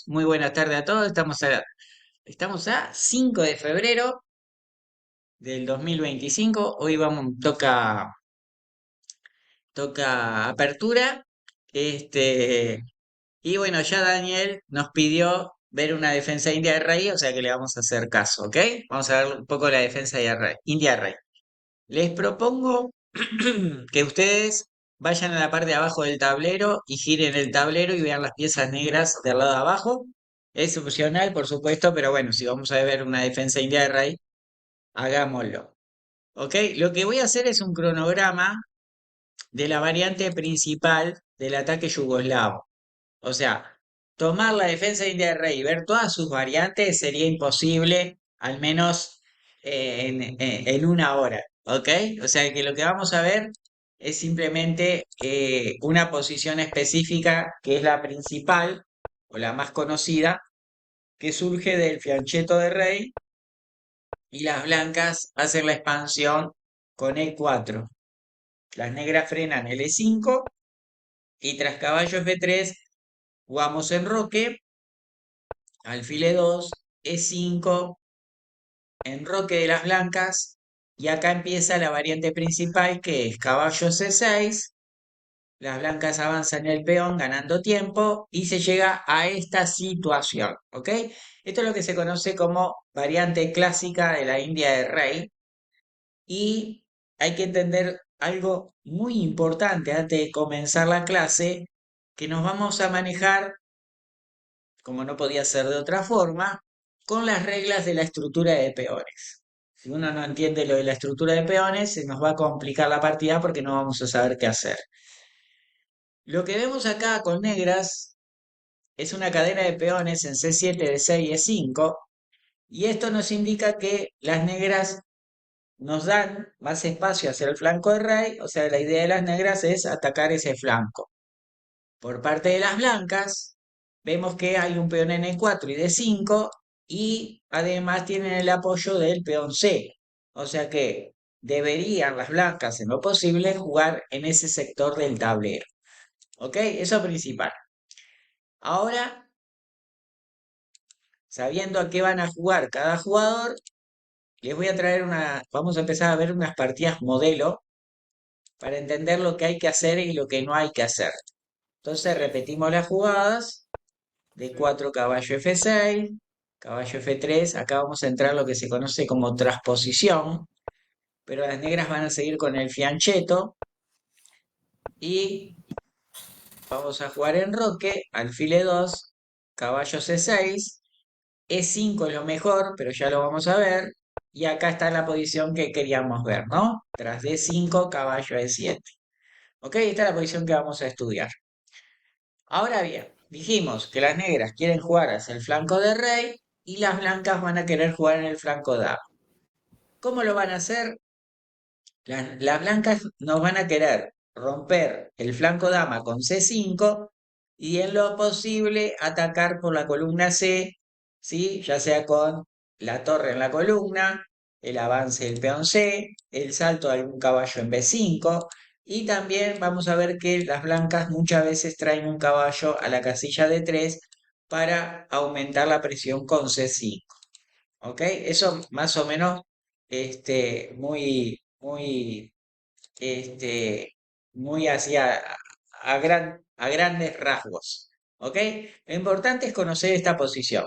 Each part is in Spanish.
Muy buenas tardes a todos. Estamos a 5 de febrero del 2025. Hoy toca apertura. Este, y bueno, ya Daniel nos pidió ver una defensa india de rey, o sea que le vamos a hacer caso, ¿ok? Vamos a ver un poco la defensa de rey, india de rey. Les propongo que ustedes vayan a la parte de abajo del tablero y giren el tablero y vean las piezas negras del lado de abajo. Es opcional, por supuesto, pero bueno, si vamos a ver una defensa india de rey, hagámoslo. ¿Ok? Lo que voy a hacer es un cronograma de la variante principal del ataque yugoslavo. O sea, tomar la defensa india de rey y ver todas sus variantes sería imposible, al menos en una hora, ¿ok? O sea que lo que vamos a ver es simplemente una posición específica que es la principal o la más conocida, que surge del fianchetto de rey y las blancas hacen la expansión con E4. Las negras frenan el E5 y tras caballo F3 jugamos enroque alfil E2, E5, enroque de las blancas, y acá empieza la variante principal que es caballo C6, las blancas avanzan el peón ganando tiempo y se llega a esta situación, ¿ok? Esto es lo que se conoce como variante clásica de la India de rey y hay que entender algo muy importante antes de comenzar la clase, que nos vamos a manejar como no podía ser de otra forma, con las reglas de la estructura de peones. Si uno no entiende lo de la estructura de peones, se nos va a complicar la partida porque no vamos a saber qué hacer. Lo que vemos acá con negras es una cadena de peones en C7, D6 y E5, y esto nos indica que las negras nos dan más espacio hacia el flanco de rey, o sea, la idea de las negras es atacar ese flanco. Por parte de las blancas, vemos que hay un peón en E4 y D5 y además tienen el apoyo del peón C. O sea que deberían las blancas, en lo posible, jugar en ese sector del tablero. ¿Ok? Eso principal. Ahora, sabiendo a qué van a jugar cada jugador, les voy a traer vamos a empezar a ver unas partidas modelo para entender lo que hay que hacer y lo que no hay que hacer. Entonces repetimos las jugadas. D4, caballo F6, caballo F3. Acá vamos a entrar lo que se conoce como transposición, pero las negras van a seguir con el fianchetto y vamos a jugar en roque, alfil E2, caballo C6, E5 es lo mejor, pero ya lo vamos a ver. Y acá está la posición que queríamos ver, ¿no? Tras D5, caballo E7. ¿Ok? Esta es la posición que vamos a estudiar. Ahora bien, dijimos que las negras quieren jugar hacia el flanco de rey y las blancas van a querer jugar en el flanco dama. ¿Cómo lo van a hacer? Las blancas nos van a querer romper el flanco dama con C5 y en lo posible atacar por la columna C, ¿sí? Ya sea con la torre en la columna, el avance del peón C, el salto de algún caballo en B5 y también vamos a ver que las blancas muchas veces traen un caballo a la casilla de 3 para aumentar la presión con C5. ¿Ok? Eso más o menos muy, este, muy hacia a grandes rasgos. ¿Ok? Lo importante es conocer esta posición.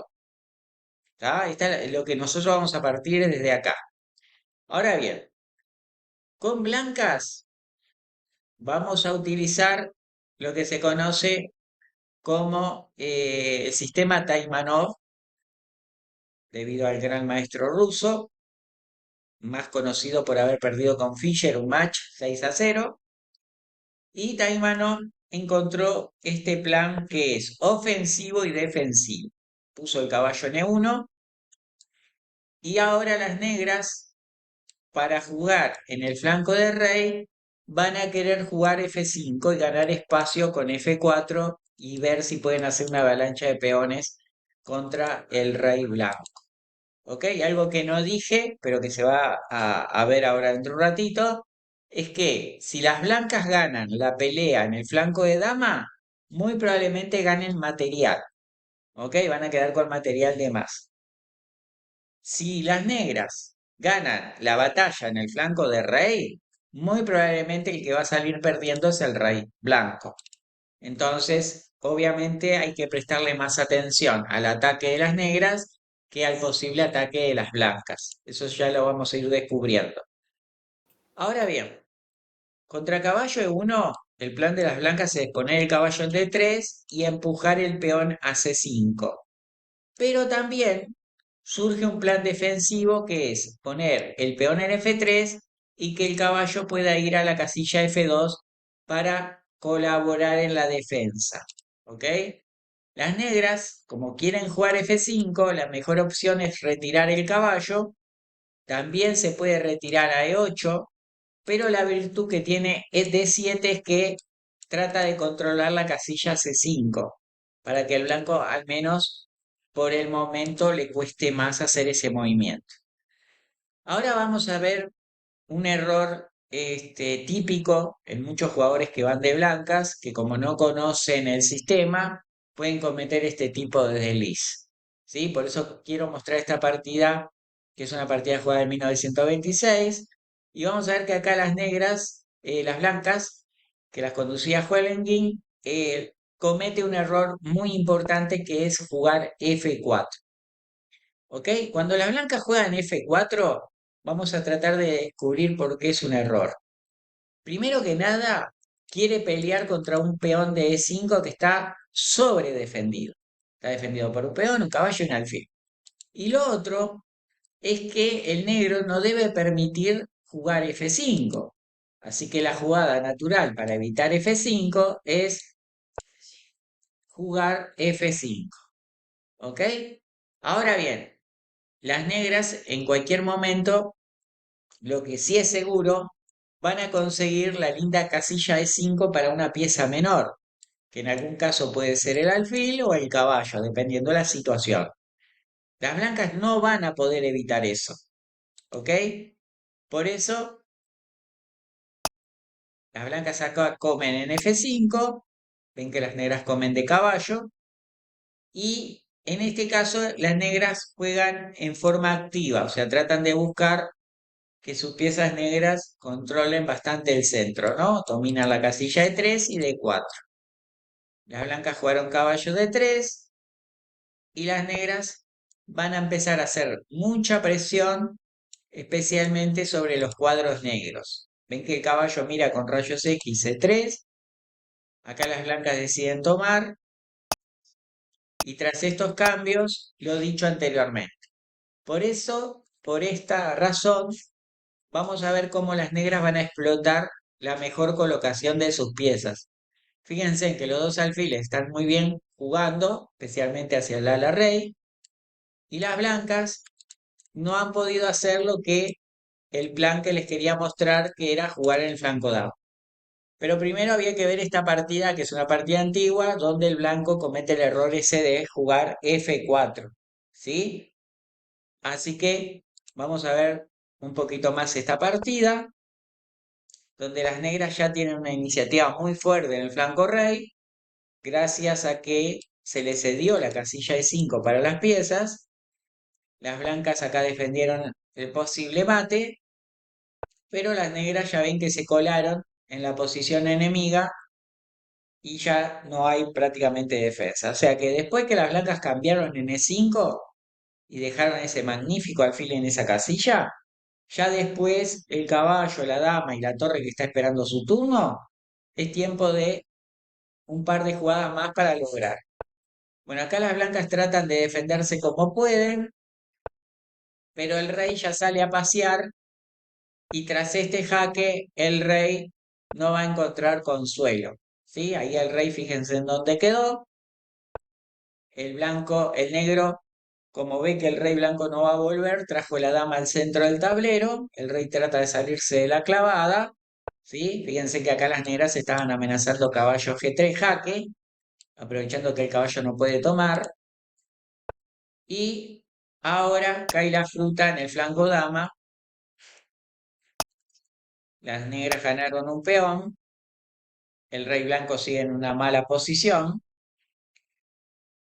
¿Tá? Lo que nosotros vamos a partir desde acá. Ahora bien, con blancas vamos a utilizar lo que se conoce como el sistema Taimanov, debido al gran maestro ruso, más conocido por haber perdido con Fischer un match 6-0. Y Taimanov encontró este plan que es ofensivo y defensivo. Puso el caballo en E1 y ahora las negras, para jugar en el flanco de rey, van a querer jugar F5 y ganar espacio con F4 y ver si pueden hacer una avalancha de peones contra el rey blanco. ¿Ok? Algo que no dije, pero que se va a ver ahora dentro de un ratito, es que si las blancas ganan la pelea en el flanco de dama, muy probablemente ganen material. ¿ok? Van a quedar con material de más. Si las negras ganan la batalla en el flanco de rey, muy probablemente el que va a salir perdiendo es el rey blanco. Entonces, obviamente hay que prestarle más atención al ataque de las negras que al posible ataque de las blancas. Eso ya lo vamos a ir descubriendo. Ahora bien, contra caballo E1, el plan de las blancas es poner el caballo en D3 y empujar el peón a C5. Pero también surge un plan defensivo que es poner el peón en F3 y que el caballo pueda ir a la casilla F2 para colaborar en la defensa. ¿Ok? Las negras, como quieren jugar F5, la mejor opción es retirar el caballo. También se puede retirar a E8, pero la virtud que tiene D7 es que trata de controlar la casilla C5, para que el blanco al menos por el momento le cueste más hacer ese movimiento. Ahora vamos a ver un error típico en muchos jugadores que van de blancas, que como no conocen el sistema, pueden cometer este tipo de desliz. ¿Sí? Por eso quiero mostrar esta partida, que es una partida jugada en 1926, y vamos a ver que acá las negras, las blancas, que las conducía Huelengin, comete un error muy importante que es jugar F4. ¿Ok? Cuando las blancas juegan F4, vamos a tratar de descubrir por qué es un error. Primero que nada, quiere pelear contra un peón de E5 que está sobredefendido. Está defendido por un peón, un caballo y un alfil. Y lo otro es que el negro no debe permitir jugar F5. Así que la jugada natural para evitar F5 es jugar F5. ¿Ok? Ahora bien, las negras en cualquier momento, lo que sí es seguro, van a conseguir la linda casilla E5 para una pieza menor, que en algún caso puede ser el alfil o el caballo, dependiendo de la situación. Las blancas no van a poder evitar eso, ¿ok? Por eso, las blancas acá comen en F5, ven que las negras comen de caballo, y en este caso las negras juegan en forma activa, o sea, tratan de buscar que sus piezas negras controlen bastante el centro, ¿no? Dominan la casilla de 3 y de 4. Las blancas jugaron caballo de 3 y las negras van a empezar a hacer mucha presión, especialmente sobre los cuadros negros. Ven que el caballo mira con rayos X C3, acá las blancas deciden tomar y tras estos cambios, lo dicho anteriormente. Por eso, por esta razón, vamos a ver cómo las negras van a explotar la mejor colocación de sus piezas. Fíjense que los dos alfiles están muy bien jugando, especialmente hacia el ala rey, y las blancas no han podido hacer lo que el plan que les quería mostrar, que era jugar en el flanco dado. Pero primero había que ver esta partida, que es una partida antigua, donde el blanco comete el error ese de jugar F4. ¿Sí? Así que vamos a ver un poquito más esta partida, donde las negras ya tienen una iniciativa muy fuerte en el flanco rey, gracias a que se les cedió la casilla de 5 para las piezas. Las blancas acá defendieron el posible mate, pero las negras ya ven que se colaron en la posición enemiga y ya no hay prácticamente defensa. O sea que después que las blancas cambiaron en E5 y dejaron ese magnífico alfil en esa casilla, ya después el caballo, la dama y la torre que está esperando su turno, es tiempo de un par de jugadas más para lograr. Bueno, acá las blancas tratan de defenderse como pueden, pero el rey ya sale a pasear y tras este jaque el rey no va a encontrar consuelo. ¿Sí? Ahí el rey, fíjense en dónde quedó. El blanco, el negro, como ve que el rey blanco no va a volver, trajo la dama al centro del tablero. El rey trata de salirse de la clavada. ¿Sí? Fíjense que acá las negras estaban amenazando caballo G3 jaque, aprovechando que el caballo no puede tomar. Y ahora cae la fruta en el flanco dama. Las negras ganaron un peón. El rey blanco sigue en una mala posición.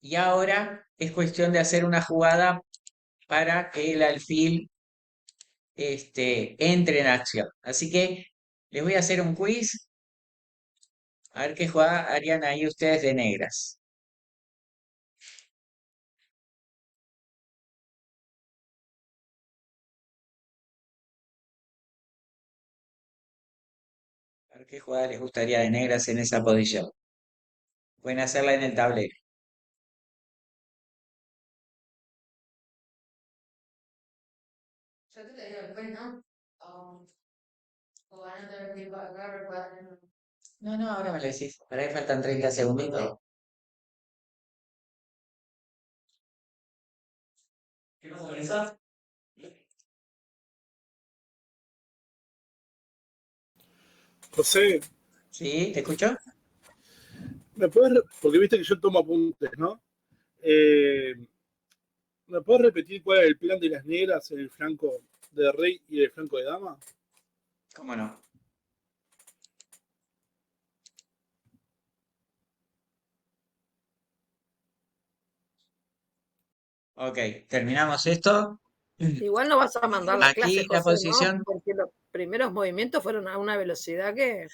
Y ahora es cuestión de hacer una jugada para que el alfil entre en acción. Así que les voy a hacer un quiz, a ver qué jugada harían ahí ustedes de negras. A ver qué jugada les gustaría de negras en esa posición. Pueden hacerla en el tablero. Yo te digo después, ¿no? O van a tener tiempo acá, recuerden. No, no, ahora me lo decís. Para ahí faltan 30 segunditos. ¿Quieres comenzar? José, ¿Sí? ¿Te escucho? porque viste que yo tomo apuntes, ¿no? Eh, ¿Me puedes repetir cuál es el plan de las negras en el flanco de rey y el flanco de dama? ¿Cómo no? Ok, terminamos esto. Igual no vas a mandar la clase, Aquí la José, ¿no? posición. Porque los primeros movimientos fueron a una velocidad que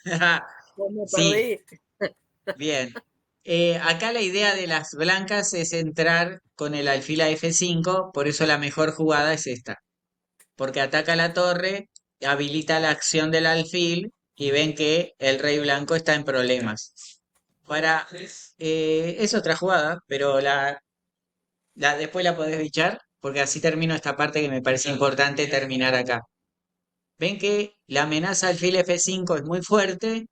yo me Sí, perdí. bien. Acá la idea de las blancas es entrar con el alfil a F5, por eso la mejor jugada es esta, porque ataca la torre, habilita la acción del alfil y ven que el rey blanco está en problemas. Para, es otra jugada, pero después la podés bichar, porque así termino esta parte que me parece importante terminar acá. Ven que la amenaza alfil F5 es muy fuerte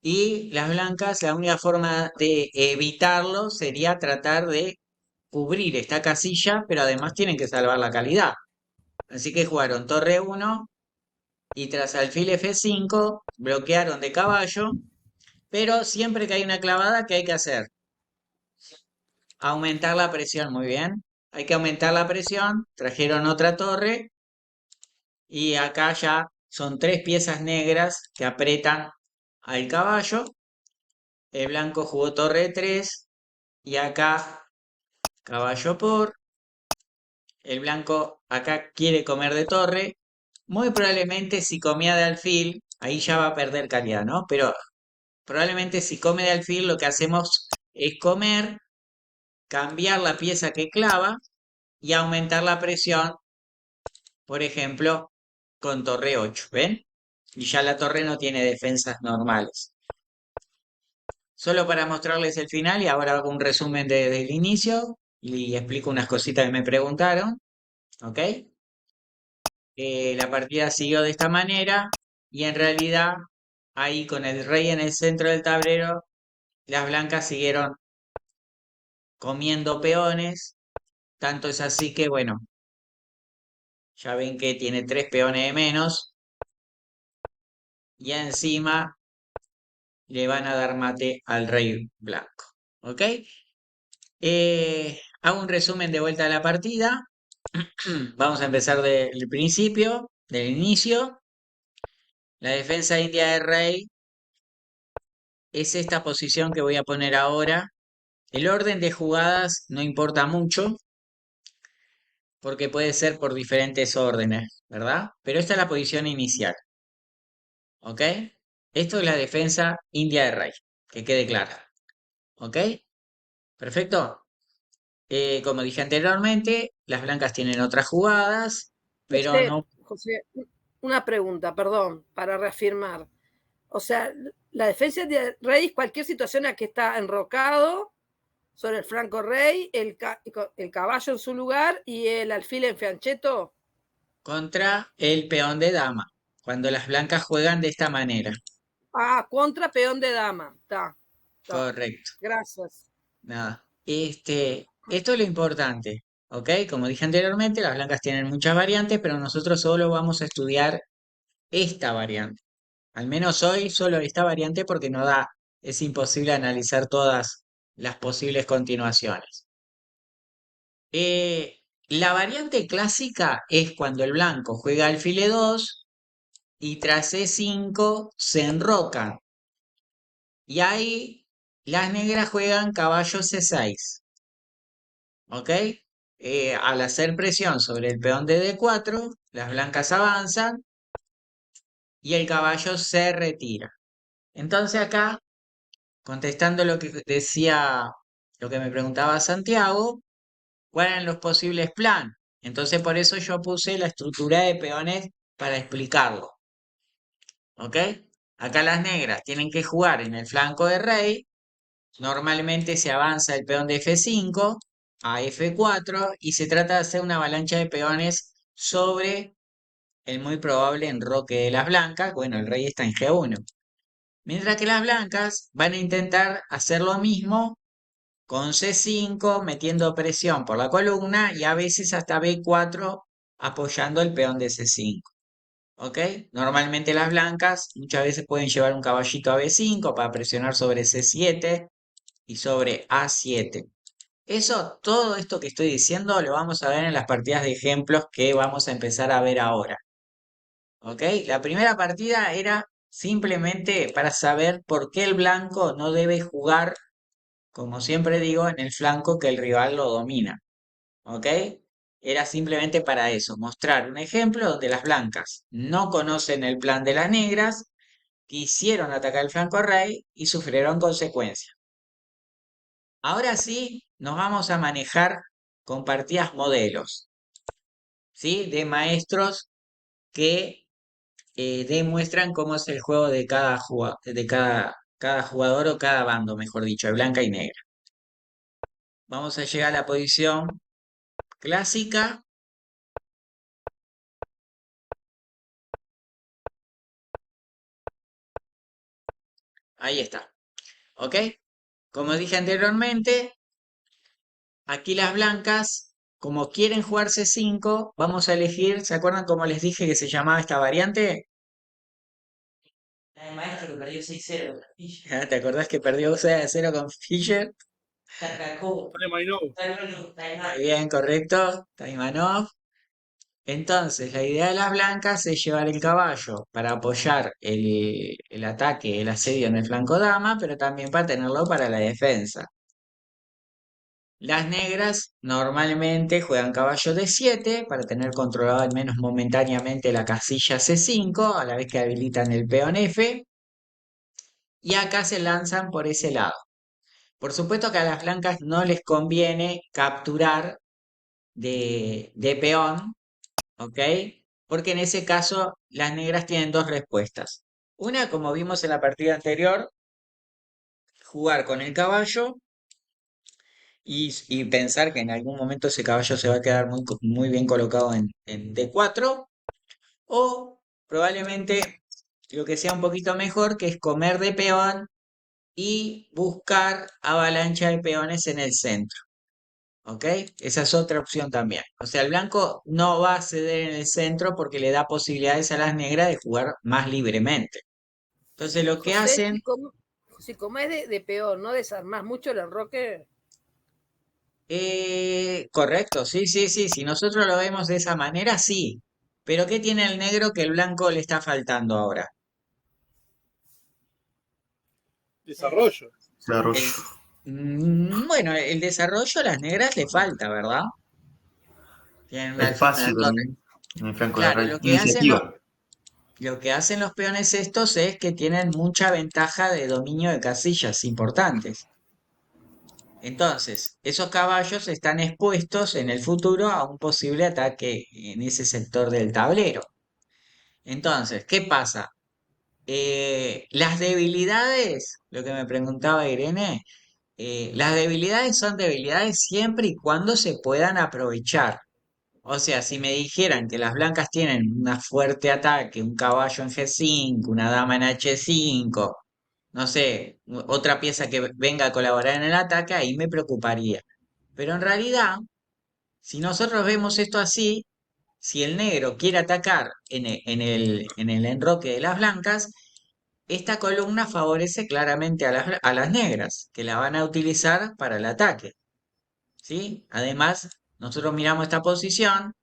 y las blancas, la única forma de evitarlo sería tratar de cubrir esta casilla, pero además tienen que salvar la calidad. Así que jugaron torre 1 y tras alfil F5 bloquearon de caballo, pero siempre que hay una clavada, ¿qué hay que hacer? Aumentar la presión, muy bien. Hay que aumentar la presión, trajeron otra torre y acá ya son tres piezas negras que apretan al caballo. El blanco jugó torre 3 y acá caballo por. El blanco acá quiere comer de torre. Muy probablemente si comía de alfil, ahí ya va a perder calidad, ¿no? Pero probablemente si come de alfil lo que hacemos es comer, cambiar la pieza que clava y aumentar la presión, por ejemplo, con torre 8, ¿ven? Y ya la torre no tiene defensas normales. Solo para mostrarles el final y ahora hago un resumen desde el inicio y explico unas cositas que me preguntaron, ¿ok? La partida siguió de esta manera y en realidad ahí con el rey en el centro del tablero, las blancas siguieron comiendo peones, tanto es así que bueno, ya ven que tiene tres peones de menos y encima le van a dar mate al rey blanco, ¿ok? Hago un resumen de vuelta a la partida. Vamos a empezar del principio, del inicio. La defensa india del rey es esta posición que voy a poner ahora. El orden de jugadas no importa mucho porque puede ser por diferentes órdenes, ¿verdad? Pero esta es la posición inicial, ¿ok? Esto es la defensa india de rey, que quede clara, ¿ok? Perfecto. Como dije anteriormente, las blancas tienen otras jugadas, pero José, no José, una pregunta, perdón, para reafirmar. O sea, la defensa de rey es cualquier situación en la que está enrocado sobre el flanco rey, el caballo en su lugar y el alfil en fiancheto. contra el peón de dama, cuando las blancas juegan de esta manera. Ah, contra peón de dama. Está, está. Correcto. Gracias. Nada. Esto es lo importante, ¿ok? Como dije anteriormente, las blancas tienen muchas variantes, pero nosotros solo vamos a estudiar esta variante. Al menos hoy solo esta variante porque no da, es imposible analizar todas las posibles continuaciones. La variante clásica es cuando el blanco juega alfil E2 y tras E5 se enrocan. Y ahí las negras juegan caballo C6. ¿ok? Al hacer presión sobre el peón de D4, las blancas avanzan y el caballo se retira. Entonces acá, contestando lo que decía, lo que me preguntaba Santiago, ¿cuáles eran los posibles planes? Entonces por eso yo puse la estructura de peones para explicarlo, ¿ok? Acá las negras tienen que jugar en el flanco de rey. Normalmente se avanza el peón de F5 a F4 y se trata de hacer una avalancha de peones sobre el muy probable enroque de las blancas. Bueno, el rey está en G1. Mientras que las blancas van a intentar hacer lo mismo con C5, metiendo presión por la columna y a veces hasta B4 apoyando el peón de C5. ¿Ok? Normalmente las blancas muchas veces pueden llevar un caballito a B5 para presionar sobre C7 y sobre A7. Eso, todo esto que estoy diciendo lo vamos a ver en las partidas de ejemplos que vamos a empezar a ver ahora. ¿Ok? La primera partida era simplemente para saber por qué el blanco no debe jugar, como siempre digo, en el flanco que el rival lo domina. ¿Ok? Era simplemente para eso, mostrar un ejemplo donde las blancas no conocen el plan de las negras, quisieron atacar el flanco rey y sufrieron consecuencias. Ahora sí, nos vamos a manejar con partidas modelos, ¿sí? De maestros que demuestran cómo es el juego de cada jugador o cada bando, mejor dicho, de blanca y negra. Vamos a llegar a la posición clásica. Ahí está. ¿Ok? Como dije anteriormente, aquí las blancas, como quieren jugar C5, vamos a elegir, ¿se acuerdan cómo les dije que se llamaba esta variante? El maestro que perdió 6-0. ¿Te acordás que perdió 6-0 con Fischer? Time I know. Muy bien, correcto. Taimanov. Entonces, la idea de las blancas es llevar el caballo para apoyar el ataque, el asedio en el flanco dama, pero también para tenerlo para la defensa. Las negras normalmente juegan caballo D7 para tener controlado al menos momentáneamente la casilla C5, a la vez que habilitan el peón F, y acá se lanzan por ese lado. Por supuesto que a las blancas no les conviene capturar de peón, ¿ok? Porque en ese caso las negras tienen dos respuestas. Una, como vimos en la partida anterior, jugar con el caballo y pensar que en algún momento ese caballo se va a quedar muy bien colocado en D4, o probablemente lo que sea un poquito mejor, que es comer de peón y buscar avalancha de peones en el centro. ¿Ok? Esa es otra opción también. O sea, el blanco no va a ceder en el centro porque le da posibilidades a las negras de jugar más libremente. Entonces lo que José, hacen, si comés de peor, ¿no desarmás mucho el enroque? correcto, sí, sí, sí, si nosotros lo vemos de esa manera, sí. Pero ¿qué tiene el negro que el blanco le está faltando ahora? Desarrollo. El, Desarrollo. bueno, el desarrollo a las negras le falta, ¿verdad? Tienen un alfil, una Espacio torre. también en el flanco de Claro, rey. Iniciativa. lo que hacen los peones estos es que tienen mucha ventaja de dominio de casillas importantes. Entonces, esos caballos están expuestos en el futuro a un posible ataque en ese sector del tablero. Entonces, ¿qué pasa? Las debilidades, lo que me preguntaba Irene, las debilidades son debilidades siempre y cuando se puedan aprovechar. O sea, si me dijeran que las blancas tienen un fuerte ataque, un caballo en G5, una dama en H5, no sé, otra pieza que venga a colaborar en el ataque, ahí me preocuparía. Pero en realidad, si nosotros vemos esto así, si el negro quiere atacar en el enroque de las blancas, esta columna favorece claramente a las negras, que la van a utilizar para el ataque. ¿Sí? Además, nosotros miramos esta posición.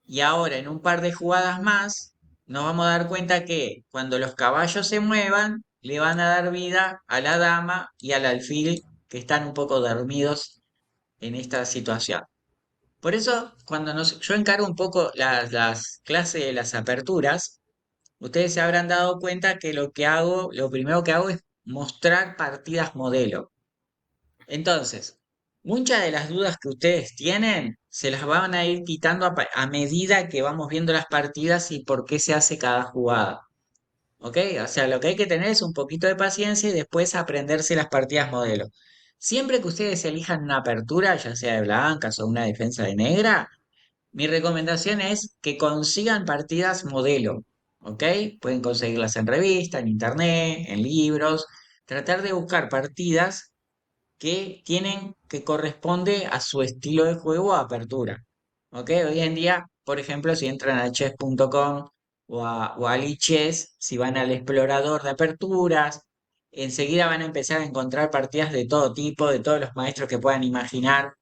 Y ahora, en un par de jugadas más, nos vamos a dar cuenta que cuando los caballos se muevan, le van a dar vida a la dama y al alfil que están un poco dormidos en esta situación. Por eso, yo encargo un poco las clases de las aperturas, ustedes se habrán dado cuenta que lo primero que hago es mostrar partidas modelo. Entonces, muchas de las dudas que ustedes tienen se las van a ir quitando a medida que vamos viendo las partidas y por qué se hace cada jugada. ¿Ok? O sea, lo que hay que tener es un poquito de paciencia y después aprenderse las partidas modelo. Siempre que ustedes elijan una apertura, ya sea de blancas o una defensa de negra, mi recomendación es que consigan partidas modelo. ¿Ok? Pueden conseguirlas en revista, en internet, en libros. Tratar de buscar partidas que corresponde a su estilo de juego o apertura. ¿Ok? Hoy en día, por ejemplo, si entran a chess.com o a Lichess, si van al explorador de aperturas, enseguida van a empezar a encontrar partidas de todo tipo, de todos los maestros que puedan imaginar.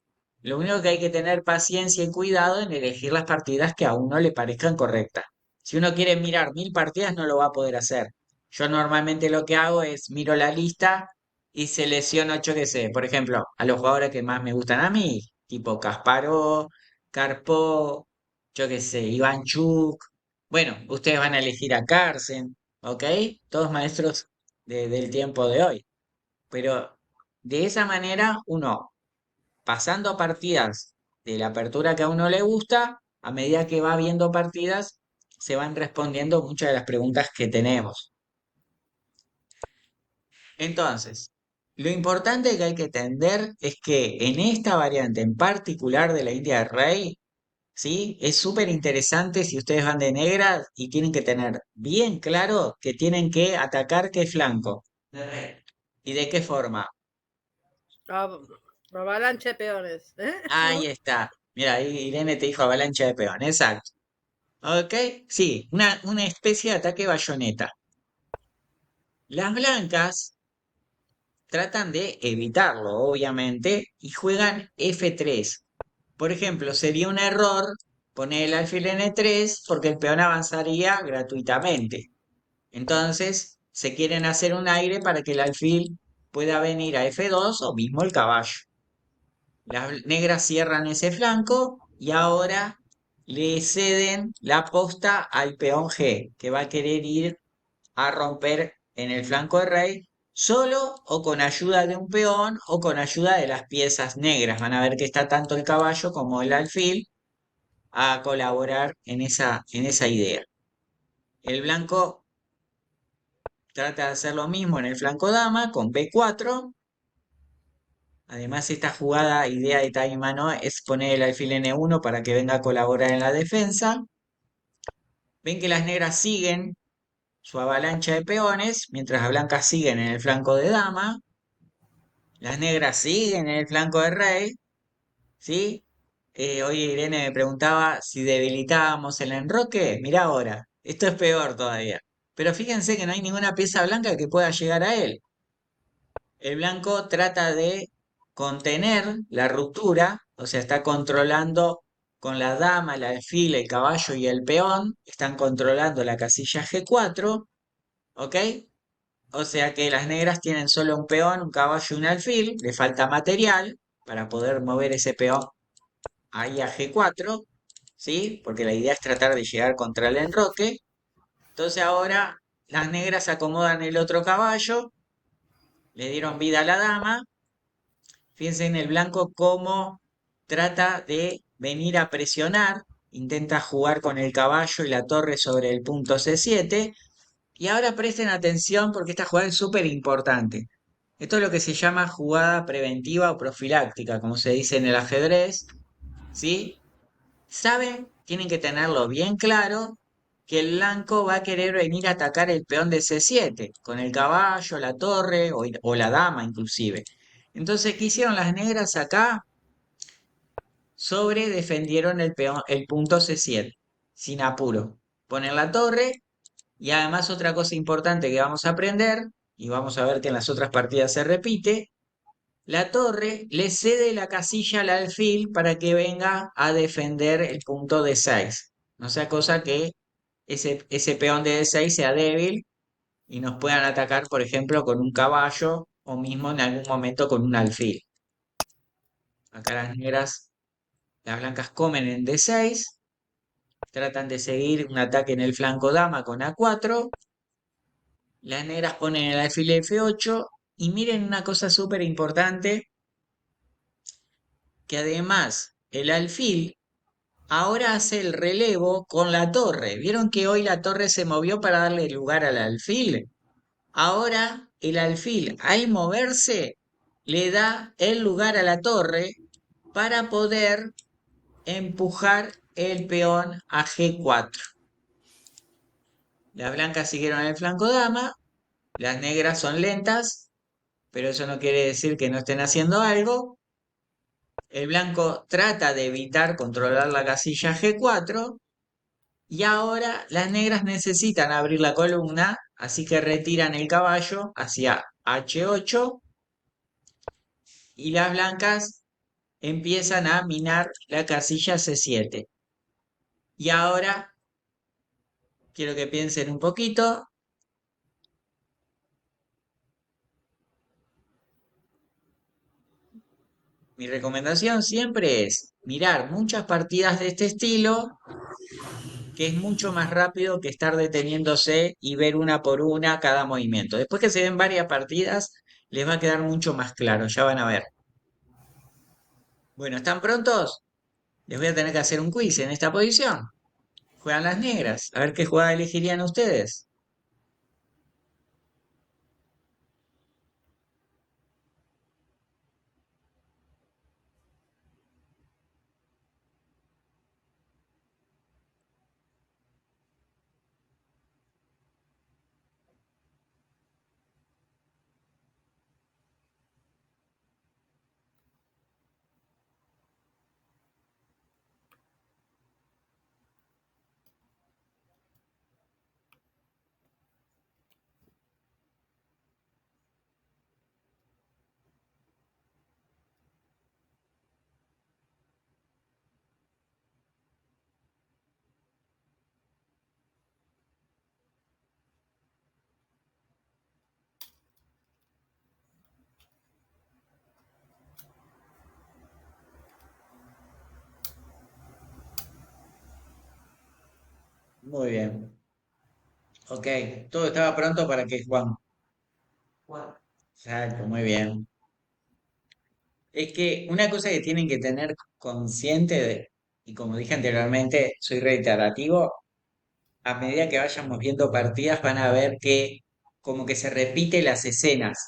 Lo único que hay que tener paciencia y cuidado en elegir las partidas que a uno le parezcan correctas. Si uno quiere mirar 1000 partidas, no lo va a poder hacer. Yo normalmente lo que hago es miro la lista y selecciono, yo qué sé, por ejemplo, a los jugadores que más me gustan a mí, tipo Kasparov, Karpov, yo qué sé, Ivanchuk. Bueno, ustedes van a elegir a Carlsen, ¿ok? Todos maestros del tiempo de hoy. Pero de esa manera, uno, pasando partidas de la apertura que a uno le gusta, a medida que va viendo partidas, se van respondiendo muchas de las preguntas que tenemos. Entonces, lo importante que hay que entender es que en esta variante en particular de la India del Rey, ¿sí? Es súper interesante si ustedes van de negra y tienen que tener bien claro que tienen que atacar qué flanco y de qué forma. Ah, avalancha de peones. Ahí está. Mira, ahí Irene te dijo avalancha de peón, exacto. ¿Ok? Sí, una especie de ataque bayoneta. Las blancas tratan de evitarlo, obviamente, y juegan F3. Por ejemplo, sería un error poner el alfil en E3 porque el peón avanzaría gratuitamente. Entonces, se quieren hacer un aire para que el alfil pueda venir a F2 o mismo el caballo. Las negras cierran ese flanco y ahora le ceden la posta al peón G, que va a querer ir a romper en el flanco de rey, solo o con ayuda de un peón o con ayuda de las piezas negras. Van a ver que está tanto el caballo como el alfil a colaborar en esa idea. El blanco trata de hacer lo mismo en el flanco dama con B4. Además, esta jugada, idea de Taimano, es poner el alfil N1 para que venga a colaborar en la defensa. Ven que las negras siguen su avalancha de peones, mientras las blancas siguen en el flanco de dama. Las negras siguen en el flanco de rey, ¿sí? Hoy Irene me preguntaba si debilitábamos el enroque. Mirá ahora, esto es peor todavía. Pero fíjense que no hay ninguna pieza blanca que pueda llegar a él. El blanco trata de contener la ruptura, o sea, está controlando con la dama, el alfil, el caballo y el peón, están controlando la casilla G4, ¿ok? O sea que las negras tienen solo un peón, un caballo y un alfil, le falta material para poder mover ese peón ahí a G4, ¿sí? Porque la idea es tratar de llegar contra el enroque. Entonces ahora las negras acomodan el otro caballo, le dieron vida a la dama. Fíjense en el blanco cómo trata de venir a presionar, intenta jugar con el caballo y la torre sobre el punto C7. Y ahora presten atención porque esta jugada es súper importante. Esto es lo que se llama jugada preventiva o profiláctica, como se dice en el ajedrez, ¿sí? Saben, tienen que tenerlo bien claro, que el blanco va a querer venir a atacar el peón de C7, con el caballo, la torre o la dama inclusive. Entonces, ¿qué hicieron las negras acá? Sobre defendieron el peón, el punto C7, sin apuro. Ponen la torre y además otra cosa importante que vamos a aprender, y vamos a ver que en las otras partidas se repite, la torre le cede la casilla al alfil para que venga a defender el punto D6. No sea cosa que ese peón de D6 sea débil y nos puedan atacar, por ejemplo, con un caballo o mismo en algún momento con un alfil. Acá las blancas comen en D6, tratan de seguir un ataque en el flanco dama con A4. Las negras ponen el alfil F8 y miren una cosa súper importante, que además el alfil ahora hace el relevo con la torre. ¿Vieron que hoy la torre se movió para darle lugar al alfil? Ahora el alfil al moverse le da el lugar a la torre para poder empujar el peón a G4. Las blancas siguieron el flanco dama, las negras son lentas, pero eso no quiere decir que no estén haciendo algo. El blanco trata de evitar controlar la casilla G4 y ahora las negras necesitan abrir la columna, así que retiran el caballo hacia H8 y las blancas empiezan a minar la casilla C7. Y ahora quiero que piensen un poquito. Mi recomendación siempre es mirar muchas partidas de este estilo, que es mucho más rápido que estar deteniéndose y ver una por una cada movimiento. Después que se ven varias partidas, les va a quedar mucho más claro, ya van a ver. Bueno, ¿están prontos? Les voy a tener que hacer un quiz en esta posición. Juegan las negras, a ver qué jugada elegirían ustedes. Muy bien. Ok, todo estaba pronto para que Juan. Exacto, muy bien. Es que una cosa que tienen que tener consciente y como dije anteriormente, soy reiterativo, a medida que vayamos viendo partidas van a ver que como que se repiten las escenas,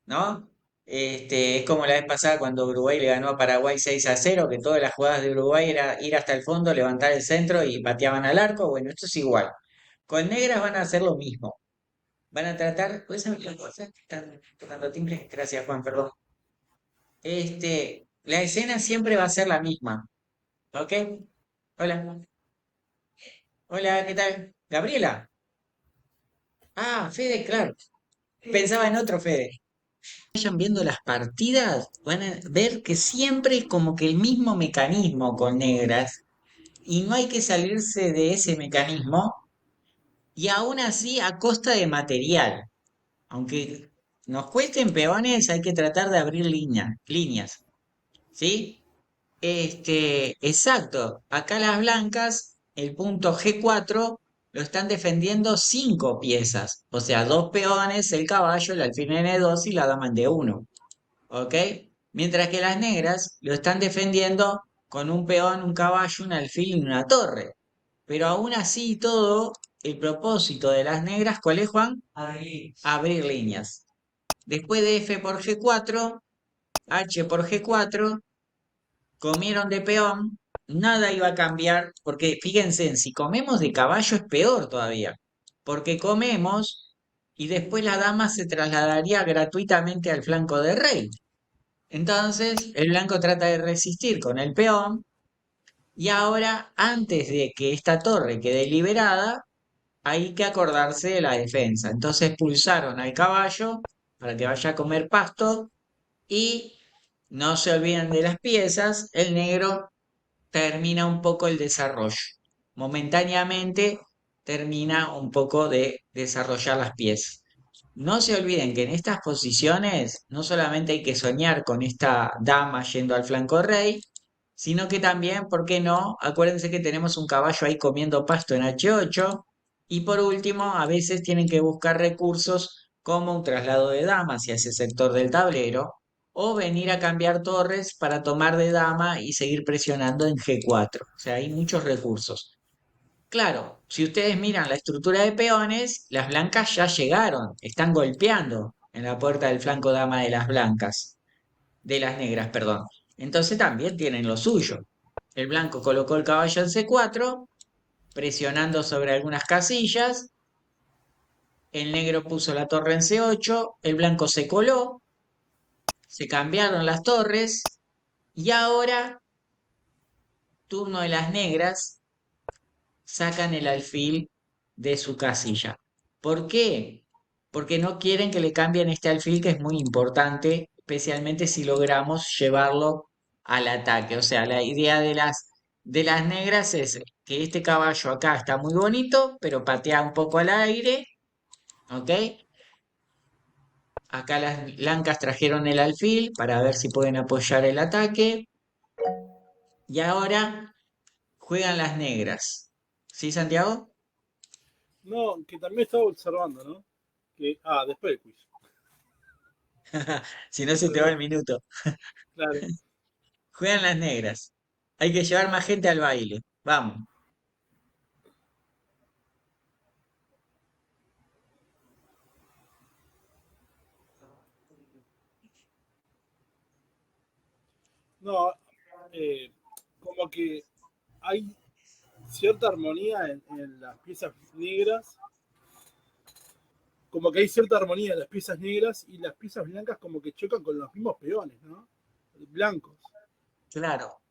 ¿no? Es como la vez pasada cuando Uruguay le ganó a Paraguay 6-0, que todas las jugadas de Uruguay era ir hasta el fondo, levantar el centro y pateaban al arco. Bueno, esto es igual. Con negras van a hacer lo mismo. Van a tratar, ¿puedes abrir las cosas que están tocando timbre? Gracias, Juan, perdón. La escena siempre va a ser la misma, ¿ok? Hola, hola, ¿qué tal? ¿Gabriela? Ah, Fede, claro. Pensaba en otro Fede. Vayan viendo las partidas, van a ver que siempre es como que el mismo mecanismo con negras y no hay que salirse de ese mecanismo y aún así a costa de material. Aunque nos cuesten peones, hay que tratar de abrir líneas, ¿sí? Exacto. Acá las blancas, el punto G4 lo están defendiendo 5 piezas. O sea, 2 peones, el caballo, el alfil en E2 y la dama en D1. ¿Ok? Mientras que las negras lo están defendiendo con un peón, un caballo, un alfil y una torre. Pero aún así y todo, el propósito de las negras, ¿cuál es, Juan? Abrir líneas. Después de F por G4, H por G4, comieron de peón, nada iba a cambiar, porque fíjense, si comemos de caballo es peor todavía, porque comemos y después la dama se trasladaría gratuitamente al flanco de rey. Entonces, el blanco trata de resistir con el peón y ahora, antes de que esta torre quede liberada, hay que acordarse de la defensa. Entonces pulsaron al caballo para que vaya a comer pasto y no se olviden de las piezas, el negro termina un poco el desarrollo. Momentáneamente termina un poco de desarrollar las piezas. No se olviden que en estas posiciones no solamente hay que soñar con esta dama yendo al flanco rey, sino que también, ¿por qué no? Acuérdense que tenemos un caballo ahí comiendo pasto en H8. Y por último, a veces tienen que buscar recursos como un traslado de dama hacia ese sector del tablero, o venir a cambiar torres para tomar de dama y seguir presionando en G4. O sea, hay muchos recursos. Claro, si ustedes miran la estructura de peones, las blancas ya llegaron, están golpeando en la puerta del flanco dama de las blancas, de las negras, perdón. Entonces también tienen lo suyo. El blanco colocó el caballo en C4, presionando sobre algunas casillas. El negro puso la torre en C8, el blanco se coló, se cambiaron las torres y ahora, turno de las negras, sacan el alfil de su casilla. ¿Por qué? Porque no quieren que le cambien este alfil que es muy importante, especialmente si logramos llevarlo al ataque. O sea, la idea de las negras es que este caballo acá está muy bonito, pero patea un poco al aire, ¿ok? Acá las blancas trajeron el alfil para ver si pueden apoyar el ataque. Y ahora juegan las negras. ¿Sí, Santiago? No, que también estaba observando, ¿no? Después del quiz. Si no se te va el Perdón, minuto. claro. Juegan las negras. Hay que llevar más gente al baile. Vamos. No, eh, como que hay cierta armonía en las piezas negras, como que hay cierta armonía en las piezas negras y las piezas blancas como que chocan con los mismos peones, ¿no? Blancos. Claro.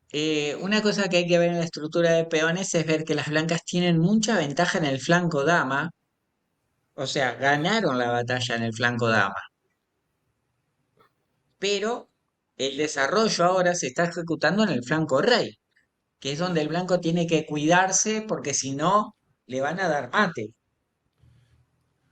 Una cosa que hay que ver en la estructura de peones es ver que las blancas tienen mucha ventaja en el flanco dama. O sea, ganaron la batalla en el flanco dama. Pero el desarrollo ahora se está ejecutando en el flanco rey, que es donde el blanco tiene que cuidarse porque si no, le van a dar mate.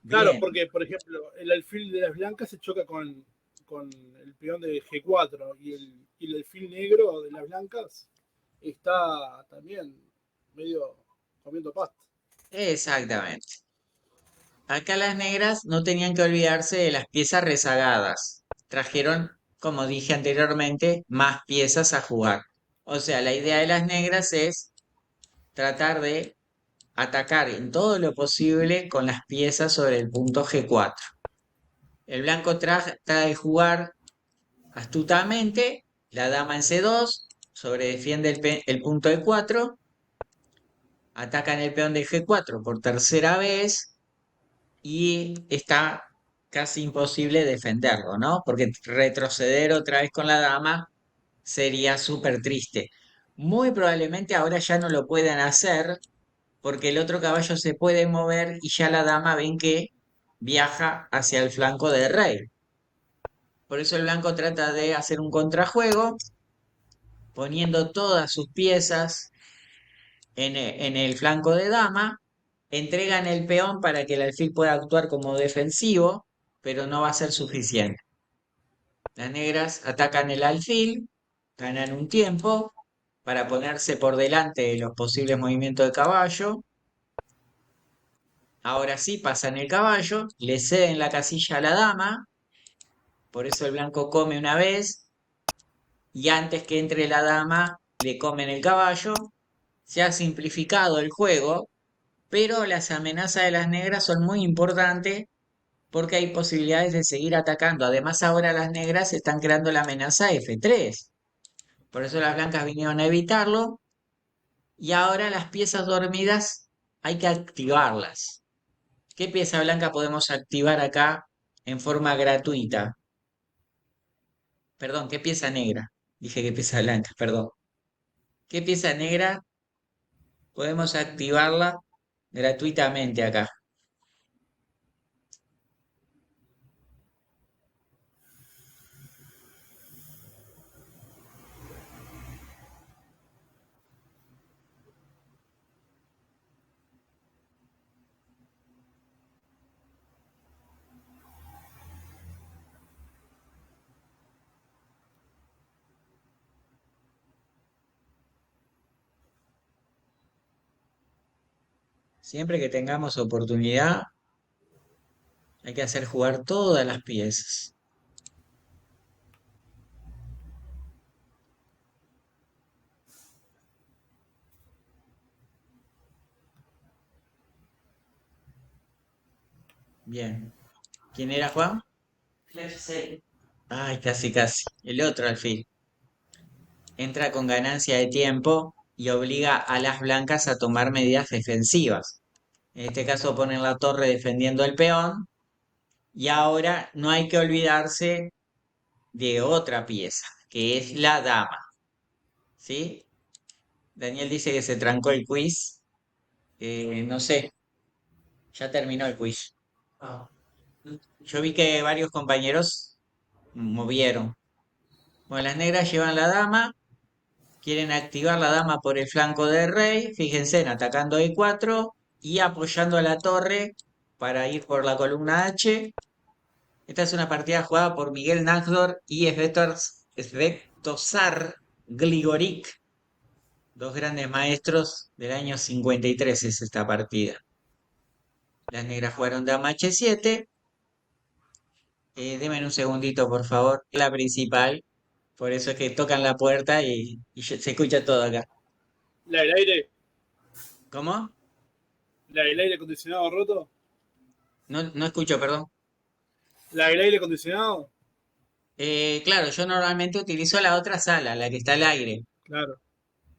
Claro, Bien. porque, por ejemplo, el alfil de las blancas se choca con el peón de G4 y el alfil negro de las blancas está también medio comiendo pasta. Exactamente. Acá las negras no tenían que olvidarse de las piezas rezagadas. Trajeron, como dije anteriormente, más piezas a jugar. O sea, la idea de las negras es tratar de atacar en todo lo posible con las piezas sobre el punto G4. El blanco trata de jugar astutamente, la dama en C2, sobredefiende el punto E4, atacan el peón de G4 por tercera vez y está casi imposible defenderlo, ¿no? Porque retroceder otra vez con la dama sería súper triste. Muy probablemente ahora ya no lo puedan hacer porque el otro caballo se puede mover y ya la dama ven que viaja hacia el flanco del rey. Por eso el blanco trata de hacer un contrajuego poniendo todas sus piezas en el flanco de dama, entregan el peón para que el alfil pueda actuar como defensivo, pero no va a ser suficiente. Las negras atacan el alfil, ganan un tiempo para ponerse por delante de los posibles movimientos de caballo. Ahora sí pasan el caballo, le ceden la casilla a la dama, por eso el blanco come una vez, y antes que entre la dama le comen el caballo. Se ha simplificado el juego, pero las amenazas de las negras son muy importantes porque hay posibilidades de seguir atacando. Además, ahora las negras están creando la amenaza F3. Por eso las blancas vinieron a evitarlo. Y ahora las piezas dormidas hay que activarlas. ¿Qué pieza blanca podemos activar acá en forma gratuita? Perdón, ¿qué pieza negra? Dije que pieza blanca, perdón. ¿Qué pieza negra podemos activarla gratuitamente acá? Siempre que tengamos oportunidad, hay que hacer jugar todas las piezas. Bien. ¿Quién era Juan? Ay, casi, casi. El otro alfil. Entra con ganancia de tiempo y obliga a las blancas a tomar medidas defensivas. En este caso ponen la torre defendiendo el peón. Y ahora no hay que olvidarse de otra pieza, que es la dama. ¿Sí? Daniel dice que se trancó el quiz. No sé, ya terminó el quiz. Yo vi que varios compañeros movieron. Bueno, las negras llevan la dama, quieren activar la dama por el flanco del rey, fíjense, en atacando E4 y apoyando a la torre para ir por la columna H. Esta es una partida jugada por Miguel Nájdor y Svetozar Gligorik, dos grandes maestros del año 53 es esta partida. Las negras jugaron dama H7. Deme un segundito, por favor. La principal. Por eso es que tocan la puerta y se escucha todo acá. La del aire, ¿Cómo? la del aire acondicionado roto. No, no escucho, perdón. La del aire acondicionado. Claro, yo normalmente utilizo la otra sala, la que está al aire. Claro.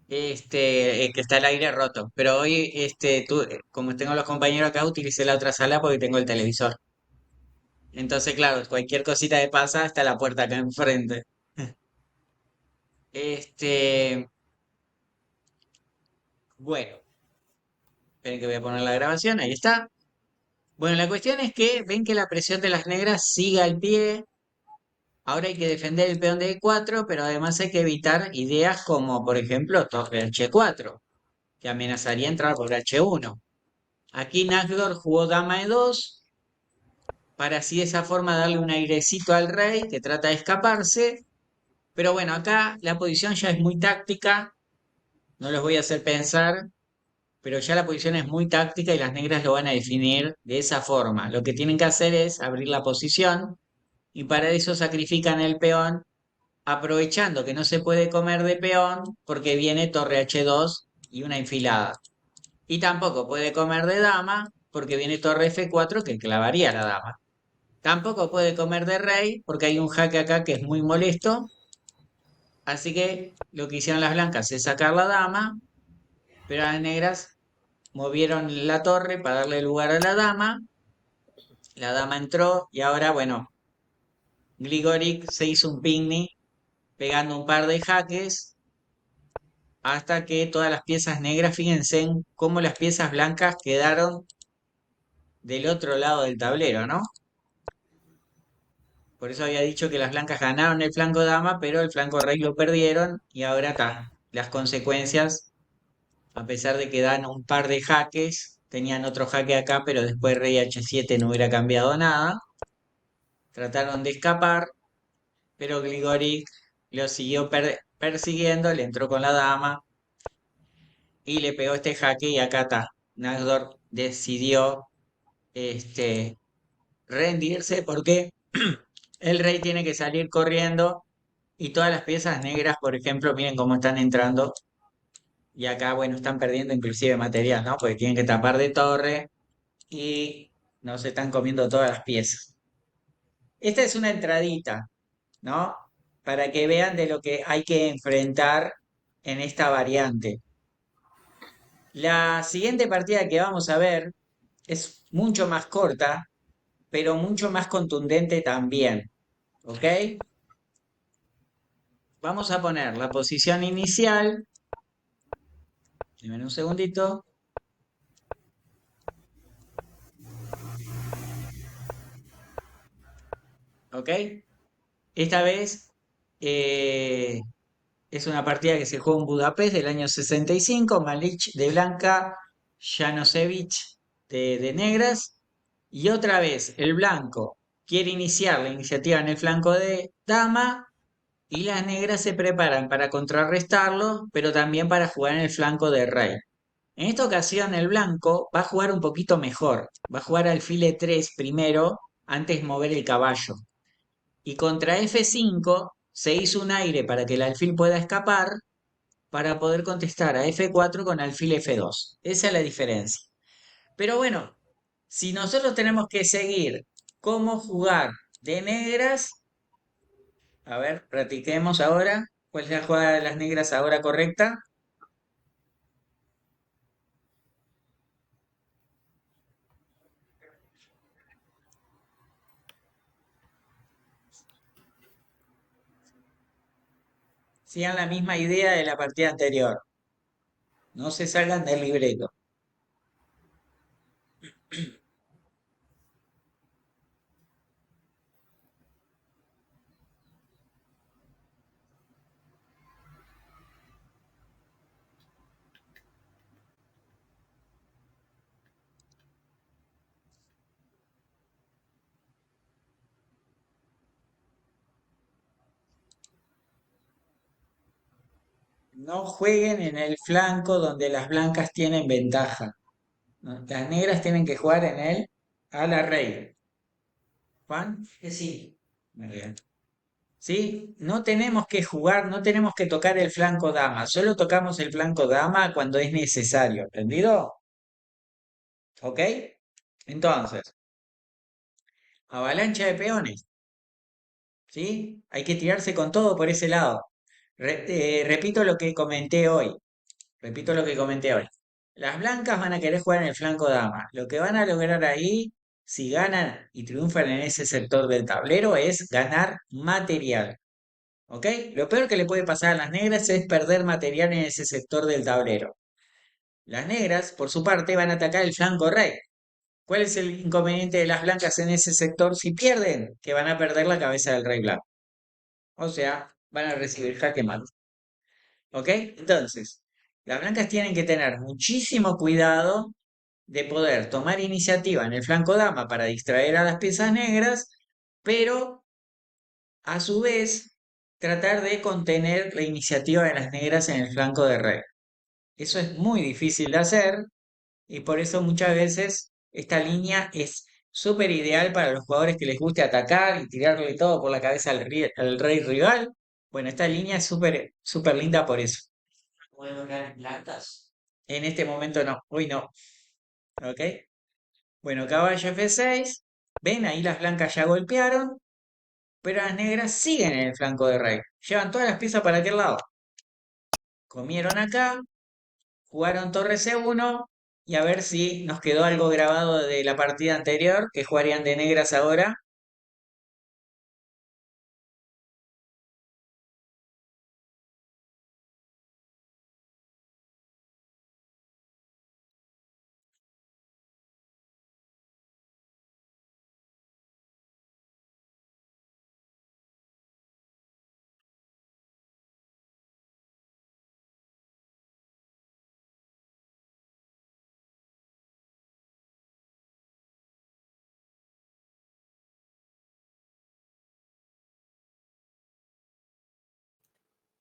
Que está al aire roto. Pero hoy, como tengo los compañeros acá, utilicé la otra sala porque tengo el televisor. Entonces, claro, cualquier cosita que pasa, está la puerta acá enfrente. Este, bueno, esperen que voy a poner la grabación, ahí está. Bueno, la cuestión es que ven que la presión de las negras sigue al pie. Ahora hay que defender el peón de E4, pero además hay que evitar ideas como, por ejemplo, torre H4, que amenazaría entrar por H1. Aquí Nagdor jugó dama E2, para así de esa forma darle un airecito al rey, que trata de escaparse. Pero bueno, acá la posición ya es muy táctica, no los voy a hacer pensar, pero ya la posición es muy táctica y las negras lo van a definir de esa forma. Lo que tienen que hacer es abrir la posición y para eso sacrifican el peón aprovechando que no se puede comer de peón porque viene torre H2 y una enfilada. Y tampoco puede comer de dama porque viene torre F4 que clavaría la dama. Tampoco puede comer de rey porque hay un jaque acá que es muy molesto. Así que lo que hicieron las blancas es sacar la dama, pero las negras movieron la torre para darle lugar a la dama. La dama entró y ahora, bueno, Grigoric se hizo un picnic pegando un par de jaques hasta que todas las piezas negras, fíjense en cómo las piezas blancas quedaron del otro lado del tablero, ¿no? Por eso había dicho que las blancas ganaron el flanco dama, pero el flanco rey lo perdieron y ahora está. Las consecuencias, a pesar de que dan un par de jaques, tenían otro jaque acá, pero después rey H7 no hubiera cambiado nada. Trataron de escapar, pero Grigoric lo siguió persiguiendo, le entró con la dama y le pegó este jaque y acá está. Nagdor decidió este, rendirse porque el rey tiene que salir corriendo y todas las piezas negras, por ejemplo, miren cómo están entrando y acá, bueno, están perdiendo inclusive material, ¿no? Porque tienen que tapar de torre y no se están comiendo todas las piezas. Esta es una entradita, ¿no? Para que vean de lo que hay que enfrentar en esta variante. La siguiente partida que vamos a ver es mucho más corta, pero mucho más contundente también. ¿Ok? Vamos a poner la posición inicial. Deme un segundito. ¿Ok? Esta vez es una partida que se jugó en Budapest del año 65. Malic de blanca, Janosevic de negras. Y otra vez el blanco quiere iniciar la iniciativa en el flanco de dama y las negras se preparan para contrarrestarlo, pero también para jugar en el flanco de rey. En esta ocasión el blanco va a jugar un poquito mejor. Va a jugar alfil E3 primero, antes de mover el caballo. Y contra F5 se hizo un aire para que el alfil pueda escapar para poder contestar a F4 con alfil F2. Esa es la diferencia. Pero bueno, si nosotros tenemos que seguir cómo jugar de negras, a ver, practiquemos ahora. ¿Cuál es la jugada de las negras ahora correcta? Sigan la misma idea de la partida anterior. No se salgan del libreto. No jueguen en el flanco donde las blancas tienen ventaja, ¿no? Las negras tienen que jugar en él a la rey. ¿Juan? Que sí. Muy bien. ¿Sí? No tenemos que jugar, no tenemos que tocar el flanco dama, solo tocamos el flanco dama cuando es necesario, ¿entendido? ¿Ok? Entonces, avalancha de peones, ¿sí? Hay que tirarse con todo por ese lado. Repito lo que comenté hoy. Repito lo que comenté hoy. Las blancas van a querer jugar en el flanco dama. Lo que van a lograr ahí, si ganan y triunfan en ese sector del tablero, es ganar material. ¿Ok? Lo peor que le puede pasar a las negras es perder material en ese sector del tablero. Las negras, por su parte, van a atacar el flanco rey. ¿Cuál es el inconveniente de las blancas en ese sector si pierden? Que van a perder la cabeza del rey blanco. O sea, van a recibir jaque mate. ¿Ok? Entonces, las blancas tienen que tener muchísimo cuidado de poder tomar iniciativa en el flanco dama para distraer a las piezas negras, pero a su vez tratar de contener la iniciativa de las negras en el flanco de rey. Eso es muy difícil de hacer y por eso muchas veces esta línea es súper ideal para los jugadores que les guste atacar y tirarle todo por la cabeza al rey rival. Bueno, esta línea es súper súper linda por eso. ¿Puedo ganar blancas? En este momento no, hoy no. ¿Ok? Bueno, caballo F6. Ven, ahí las blancas ya golpearon, pero las negras siguen en el flanco de rey. Llevan todas las piezas para aquel lado. Comieron acá, jugaron torre C1 y a ver si nos quedó algo grabado de la partida anterior, que jugarían de negras ahora.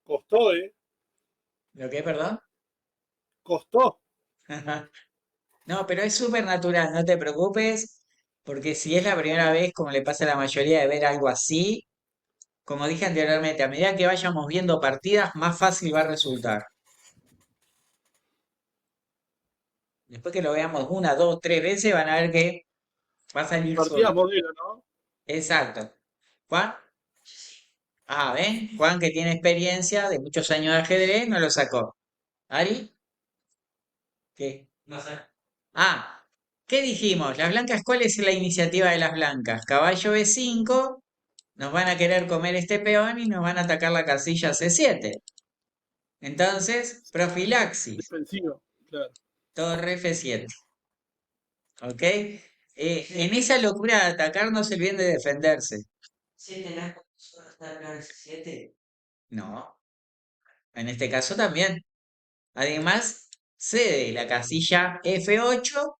Costó, ¿eh? ¿Lo que, perdón? Costó. No, pero es súper natural, no te preocupes, porque si es la primera vez, como le pasa a la mayoría de ver algo así, como dije anteriormente, a medida que vayamos viendo partidas, más fácil va a resultar. Después que lo veamos una, dos, tres veces, van a ver que va a salir Partidas solo. modelo, ¿no? Exacto. Juan, ah, ¿ven? Juan, que tiene experiencia de muchos años de ajedrez, no lo sacó. ¿Ari? ¿Qué? No sé. Ah, ¿qué dijimos? Las blancas, ¿cuál es la iniciativa de las blancas? Caballo B5, nos van a querer comer este peón y nos van a atacar la casilla C7. Entonces, profilaxis, Defensivo, claro. torre F7. ¿Ok? En esa locura de atacar no se olviden de defenderse. ¿Siete las atacar F7? No, en este caso también. Además, cede la casilla F8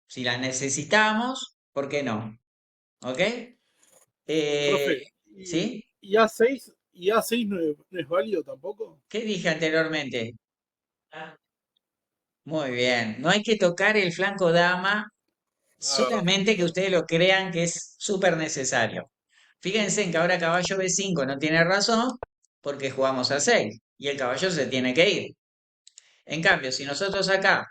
si la necesitamos, ¿por qué no? ¿Ok? Eh, Profe, ¿Sí? y A6 no es válido tampoco? ¿Qué dije anteriormente? Muy bien. No hay que tocar el flanco dama, Ah, solamente que ustedes lo crean que es súper necesario. Fíjense en que ahora caballo B5 no tiene razón porque jugamos a 6 y el caballo se tiene que ir. En cambio, si nosotros acá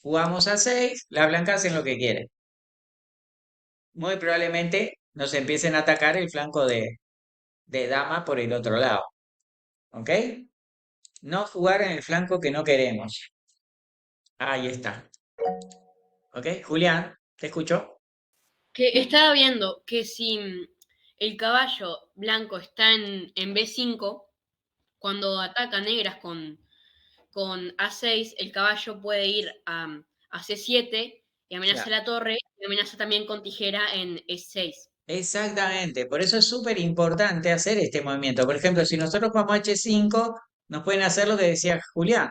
jugamos a 6, las blancas hacen lo que quieren. Muy probablemente nos empiecen a atacar el flanco de dama por el otro lado. ¿Ok? No jugar en el flanco que no queremos. Ahí está. ¿Ok? Julián, ¿te escucho? Que estaba viendo que si el caballo blanco está en B5, cuando ataca negras con A6, el caballo puede ir a C7 y amenaza Claro. la torre y amenaza también con tijera en E6. Exactamente. Por eso es súper importante hacer este movimiento. Por ejemplo, si nosotros jugamos H5, nos pueden hacer lo que decía Julián.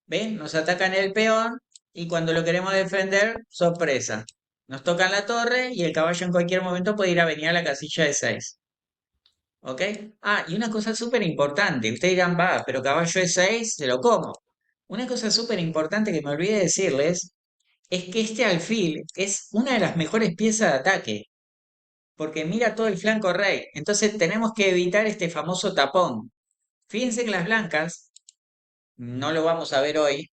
¿Ven? Nos atacan el peón y cuando lo queremos defender, sorpresa. Nos tocan la torre y el caballo en cualquier momento puede ir a venir a la casilla de 6. ¿Ok? Ah, y una cosa súper importante. Ustedes dirán, va, pero caballo de 6 se lo como. Una cosa súper importante que me olvidé de decirles es que este alfil es una de las mejores piezas de ataque, porque mira todo el flanco rey. Entonces tenemos que evitar este famoso tapón. Fíjense que las blancas, no lo vamos a ver hoy,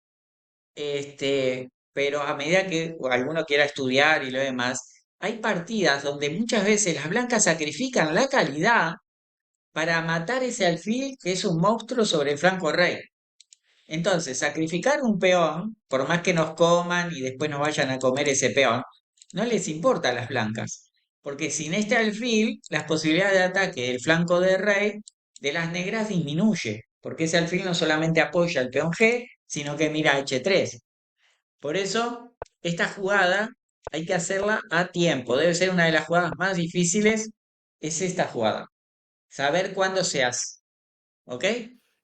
pero a medida que alguno quiera estudiar y lo demás, hay partidas donde muchas veces las blancas sacrifican la calidad para matar ese alfil que es un monstruo sobre el flanco rey. Entonces, sacrificar un peón, por más que nos coman y después nos vayan a comer ese peón, no les importa a las blancas, porque sin este alfil, las posibilidades de ataque del flanco de rey de las negras disminuye, porque ese alfil no solamente apoya al peón G, sino que mira H3. Por eso, esta jugada hay que hacerla a tiempo. Debe ser una de las jugadas más difíciles, es esta jugada. Saber cuándo se hace. ¿Ok?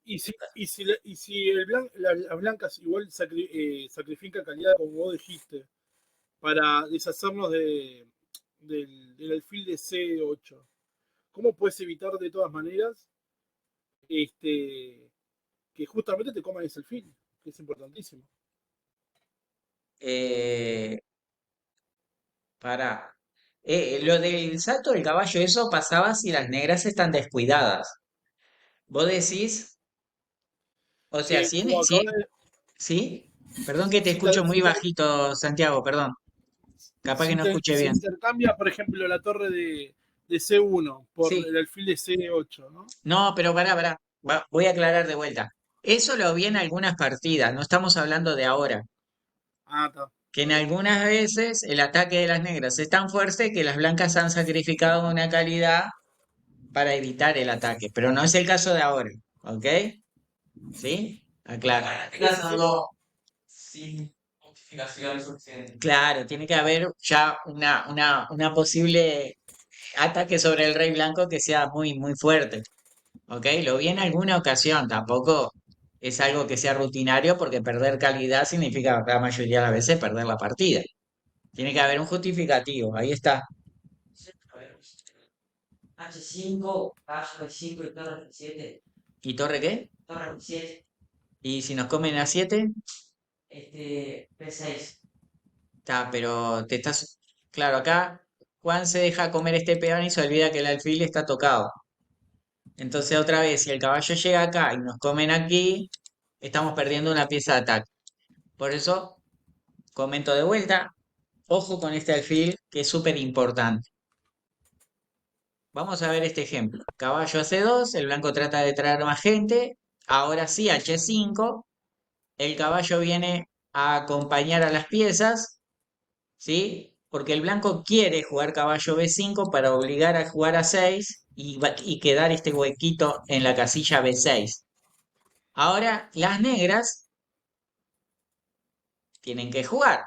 y si las blancas igual sacrifican calidad, como vos dijiste, para deshacernos del alfil de C8, ¿cómo puedes evitar de todas maneras este, que justamente te coman ese alfil? Que es importantísimo. Eh, para. Lo del salto del caballo, eso pasaba si las negras están descuidadas. Vos decís, o sea, Como acabas de, ¿sí? Perdón que te si, escucho muy si bajito, Santiago, perdón. Capaz que no escuché se bien. intercambia, por ejemplo, la torre de C1 por Sí. el alfil de C8, ¿no? No, pero pará. Voy a aclarar de vuelta. Eso lo vi en algunas partidas, no estamos hablando de ahora. Ah, está. Que en Ok. algunas veces el ataque de las negras es tan fuerte que las blancas han sacrificado una calidad para evitar el ataque, pero no es el caso de ahora, ¿ok? ¿Sí? Aclara. Sí, sí, sí. Sin justificación suficiente. Claro, tiene que haber ya una posible ataque sobre el rey blanco que sea muy fuerte, ¿ok? Lo vi en alguna ocasión, tampoco es algo que sea rutinario porque perder calidad significa la mayoría de las veces perder la partida. Tiene que haber un justificativo, ahí está. A ver, H5, H5 y torre F7. ¿Y torre qué? Torre F7. ¿Y si nos comen a 7? P6. Está, pero te estás. Claro, acá Juan se deja comer este peón y se olvida que el alfil está tocado. Entonces, otra vez, si el caballo llega acá y nos comen aquí, estamos perdiendo una pieza de ataque. Por eso, comento de vuelta, ojo con este alfil que es súper importante. Vamos a ver este ejemplo. Caballo a C2, el blanco trata de traer más gente. Ahora sí, H5, el caballo viene a acompañar a las piezas, ¿sí? Porque el blanco quiere jugar caballo B5 para obligar a jugar a 6 y quedar este huequito en la casilla B6. Ahora las negras tienen que jugar.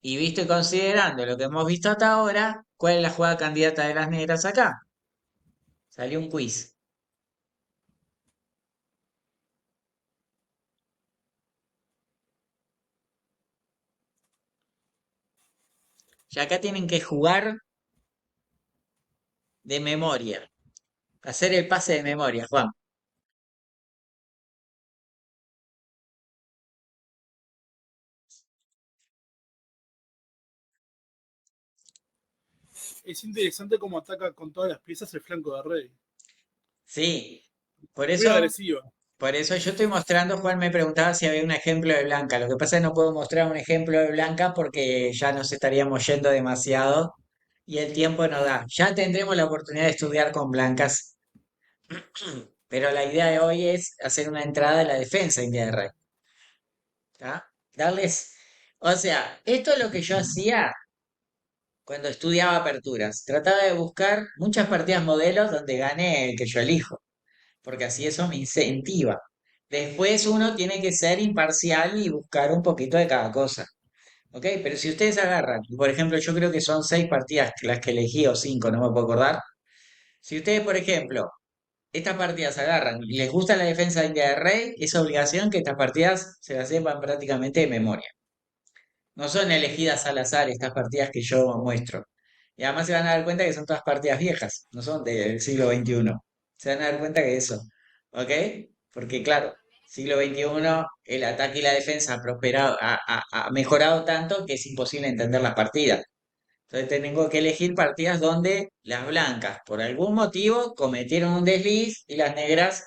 Y visto y considerando lo que hemos visto hasta ahora, ¿cuál es la jugada candidata de las negras acá? Salió un quiz. Y acá tienen que jugar de memoria. Hacer el pase de memoria, Juan. Es interesante cómo ataca con todas las piezas el flanco de rey. Sí, por Muy eso, agresiva. por eso yo estoy mostrando, Juan me preguntaba si había un ejemplo de blanca. Lo que pasa es que no puedo mostrar un ejemplo de blanca porque ya nos estaríamos yendo demasiado y el tiempo no da. Ya tendremos la oportunidad de estudiar con blancas, pero la idea de hoy es hacer una entrada de la defensa india de rey. ¿Tá? Darles, o sea, esto es lo que yo hacía cuando estudiaba aperturas. Trataba de buscar muchas partidas modelos donde gane el que yo elijo, porque así eso me incentiva. Después uno tiene que ser imparcial y buscar un poquito de cada cosa. ¿Ok? Pero si ustedes agarran, y por ejemplo, yo creo que son 6 partidas las que elegí o 5, no me puedo acordar. Si ustedes, por ejemplo, estas partidas agarran y les gusta la defensa de India de Rey, es obligación que estas partidas se las sepan prácticamente de memoria. No son elegidas al azar estas partidas que yo muestro. Y además se van a dar cuenta que son todas partidas viejas, no son del siglo XXI. Se van a dar cuenta que eso, ¿ok? Porque claro, siglo XXI, el ataque y la defensa ha prosperado, ha mejorado tanto que es imposible entender las partidas. Entonces tengo que elegir partidas donde las blancas, por algún motivo, cometieron un desliz y las negras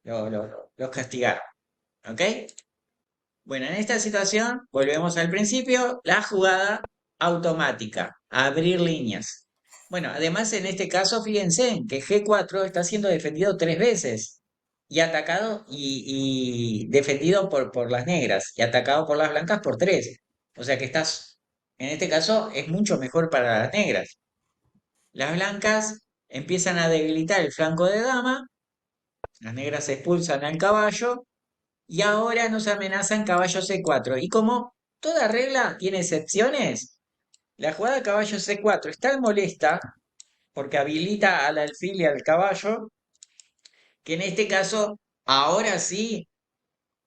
los castigaron, ¿ok? Bueno, en esta situación, volvemos al principio, la jugada automática, abrir líneas. Bueno, además en este caso, fíjense que G4 está siendo defendido 3 veces y atacado y defendido por las negras y atacado por las blancas por 3. O sea que estás, en este caso, es mucho mejor para las negras. Las blancas empiezan a debilitar el flanco de dama, las negras expulsan al caballo y ahora nos amenazan caballo C4. Y como toda regla tiene excepciones, la jugada caballo C4 es tan molesta porque habilita al alfil y al caballo, que en este caso, ahora sí,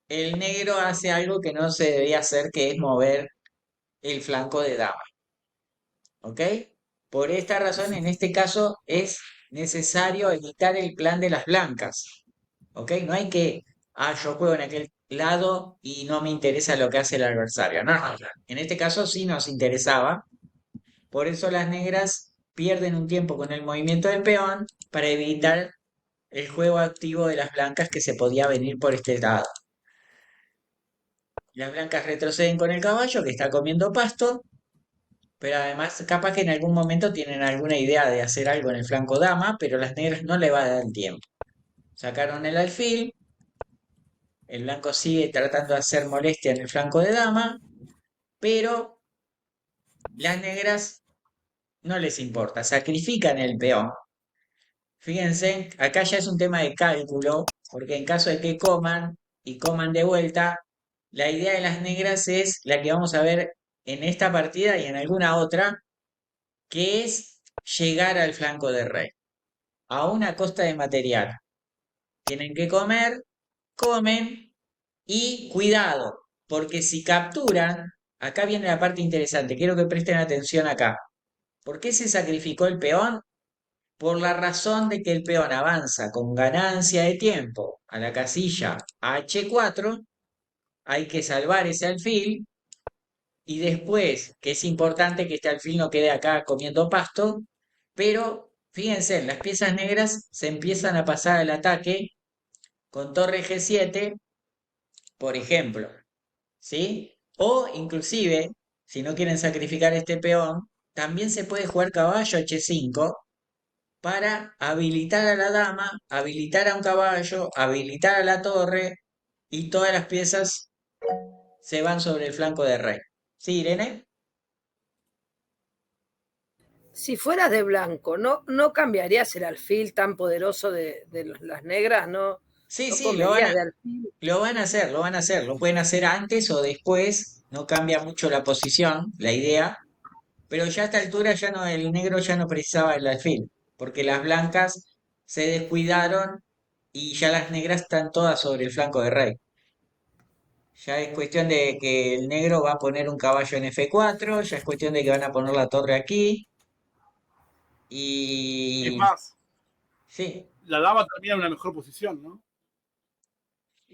el negro hace algo que no se debía hacer, que es mover el flanco de dama. ¿Ok? Por esta razón, en este caso, es necesario evitar el plan de las blancas. ¿Ok? No hay que, yo juego en aquel lado y no me interesa lo que hace el adversario. No, no, no. En este caso sí nos interesaba. Por eso las negras pierden un tiempo con el movimiento del peón para evitar el juego activo de las blancas que se podía venir por este lado. Las blancas retroceden con el caballo que está comiendo pasto, pero además capaz que en algún momento tienen alguna idea de hacer algo en el flanco dama, pero las negras no le va a dar el tiempo. Sacaron el alfil, el blanco sigue tratando de hacer molestia en el flanco de dama, pero las negras no les importa, sacrifican el peón. Fíjense, acá ya es un tema de cálculo, porque en caso de que coman y coman de vuelta, la idea de las negras es la que vamos a ver en esta partida y en alguna otra, que es llegar al flanco de rey, a una costa de material. Tienen que comer, comen y cuidado, porque si capturan, acá viene la parte interesante, quiero que presten atención acá. ¿Por qué se sacrificó el peón? Por la razón de que el peón avanza con ganancia de tiempo a la casilla H4, hay que salvar ese alfil y después, que es importante que este alfil no quede acá comiendo pasto, pero fíjense, las piezas negras se empiezan a pasar al ataque con torre G7, por ejemplo, ¿sí? O inclusive, si no quieren sacrificar este peón, también se puede jugar caballo H5 para habilitar a la dama, habilitar a un caballo, habilitar a la torre y todas las piezas se van sobre el flanco de rey. ¿Sí, Irene? Si fueras de blanco, ¿no cambiarías el alfil tan poderoso de las negras? Sí, ¿No sí, comerías de alfil? lo van a hacer, lo van a hacer. Lo pueden hacer antes o después, no cambia mucho la posición, la idea, pero ya a esta altura ya no, el negro ya no precisaba el alfil, porque las blancas se descuidaron y ya las negras están todas sobre el flanco de rey. Ya es cuestión de que el negro va a poner un caballo en F4, ya es cuestión de que van a poner la torre aquí. Es Y más, sí, la dama termina en una mejor posición, ¿no?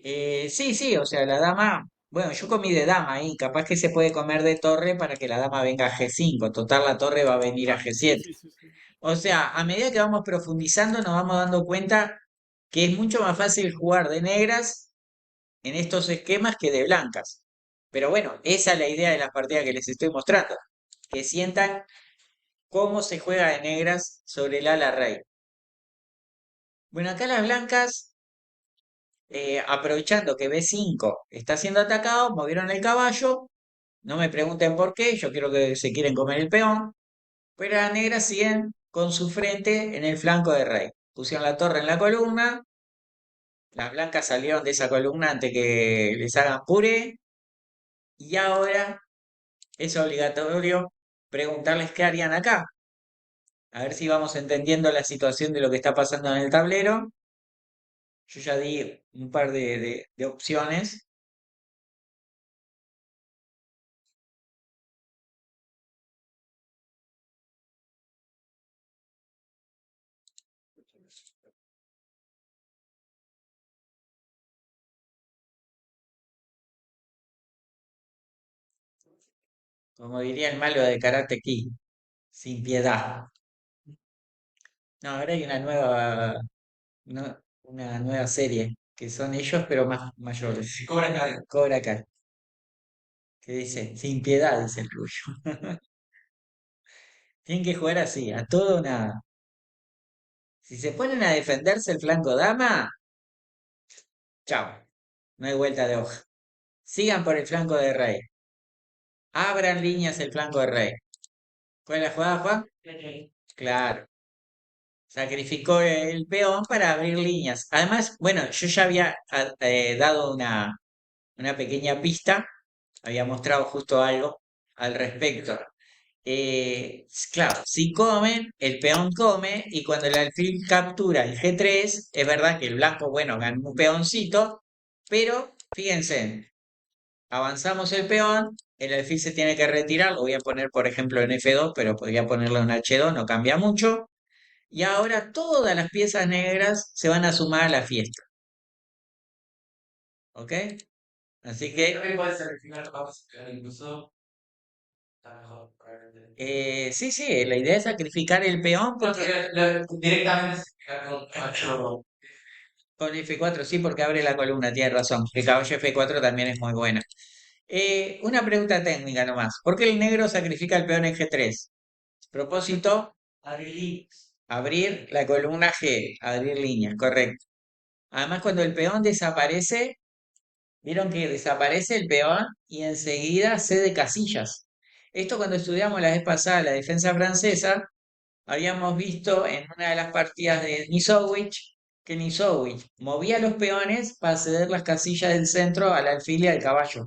sí, sí, o sea, la dama Bueno, yo comí de dama ahí, capaz que se puede comer de torre para que la dama venga a G5. Total, la torre va a venir a Sí, G7. sí, sí, sí. O sea, a medida que vamos profundizando, nos vamos dando cuenta que es mucho más fácil jugar de negras en estos esquemas que de blancas. Pero bueno, esa es la idea de las partidas que les estoy mostrando. Que sientan cómo se juega de negras sobre el ala rey. Bueno, acá las blancas, aprovechando que B5 está siendo atacado, movieron el caballo. No me pregunten por qué, yo creo que se quieren comer el peón. Pero las negras siguen con su frente en el flanco de rey. Pusieron la torre en la columna. Las blancas salieron de esa columna antes que les hagan puré. Y ahora es obligatorio preguntarles qué harían acá. A ver si vamos entendiendo la situación de lo que está pasando en el tablero. Yo ya di un par de opciones. Como diría el malo de Karate Kid, sin piedad. No, ahora hay una nueva serie, que son ellos, pero más mayores. Cobra Kai. Cobra Kai, que dice, sin piedad, dice el Ruyo. Tienen que jugar así, a todo o nada. Si se ponen a defenderse el flanco dama, chao, no hay vuelta de hoja. Sigan por el flanco de rey. Abran líneas el flanco de rey. ¿Cuál es la jugada, Juan? Claro. Sacrificó el peón para abrir líneas. Además, bueno, yo ya había dado una pequeña pista, había mostrado justo algo al respecto. Claro, si comen, el peón come y cuando el alfil captura el G3, es verdad que el blanco, bueno, gana un peoncito, pero fíjense, avanzamos el peón, el alfil se tiene que retirar, lo voy a poner por ejemplo en F2, pero podría ponerlo en H2, no cambia mucho. Y ahora todas las piezas negras se van a sumar a la fiesta, ¿ok? Así que También puedes sacrificar papas, claro, incluso está mejor, probablemente. sí, sí, la idea es sacrificar el peón No, porque directamente sacrificar con 8. con F4 sí, porque abre la columna, tiene razón. El caballo F4 también es muy buena. Una pregunta técnica nomás. ¿Por qué el negro sacrifica el peón en G3? Propósito, abrir la columna G, abrir líneas, correcto. Además, cuando el peón desaparece, vieron que desaparece el peón y enseguida cede casillas. Esto cuando estudiamos la vez pasada la defensa francesa, habíamos visto en una de las partidas de Nisowich que Nisowich movía los peones para ceder las casillas del centro al alfil y al caballo.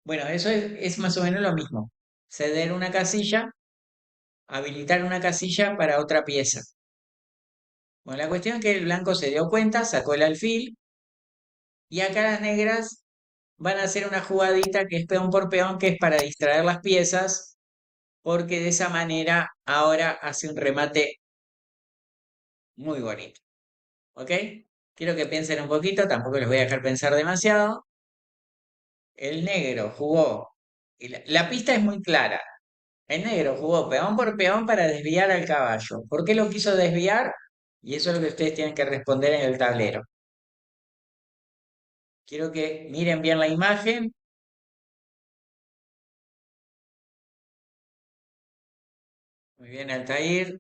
Bueno, eso es más o menos lo mismo. Ceder una casilla, habilitar una casilla para otra pieza. Bueno, la cuestión es que el blanco se dio cuenta, sacó el alfil y acá las negras van a hacer una jugadita que es peón por peón, que es para distraer las piezas, porque de esa manera ahora hace un remate muy bonito. ¿Ok? Quiero que piensen un poquito, tampoco les voy a dejar pensar demasiado. El negro jugó, y la pista es muy clara. El negro jugó peón por peón para desviar al caballo. ¿Por qué lo quiso desviar? Y eso es lo que ustedes tienen que responder en el tablero. Quiero que miren bien la imagen. Muy bien, Altair.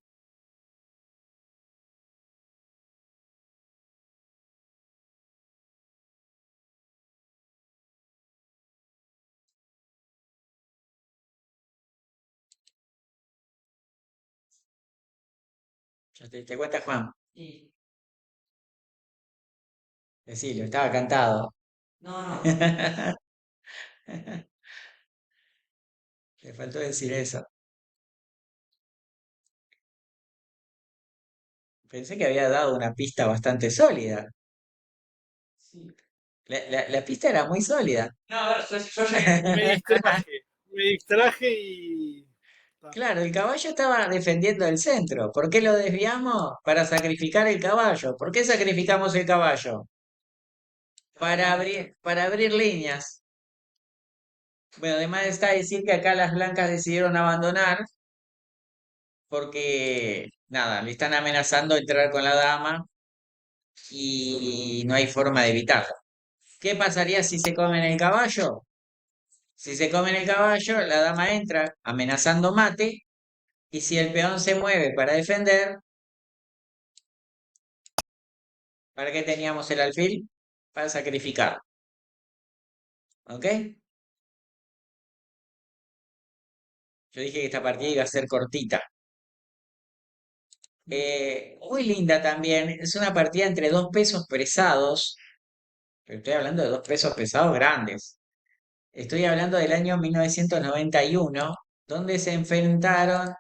¿Ya te diste cuenta, Juan? Sí. Decilo, estaba cantado. No, no. Le faltó decir eso. Pensé que había dado una pista bastante sólida. Sí. La pista era muy sólida. No, a ver, yo llegué. Me distraje y. Ta. Claro, el caballo estaba defendiendo el centro. ¿Por qué lo desviamos? Para sacrificar el caballo. ¿Por qué sacrificamos el caballo? Para abrir líneas. Bueno, además está decir que acá las blancas decidieron abandonar porque, nada, le están amenazando entrar con la dama y no hay forma de evitarlo. ¿Qué pasaría si se comen el caballo? Si se comen el caballo, la dama entra amenazando mate y si el peón se mueve para defender, ¿para qué teníamos el alfil? Para sacrificar. ¿Ok? Yo dije que esta partida iba a ser cortita. Muy linda también. Es una partida entre dos pesos pesados. Pero estoy hablando de dos pesos pesados grandes. Estoy hablando del año 1991, donde se enfrentaron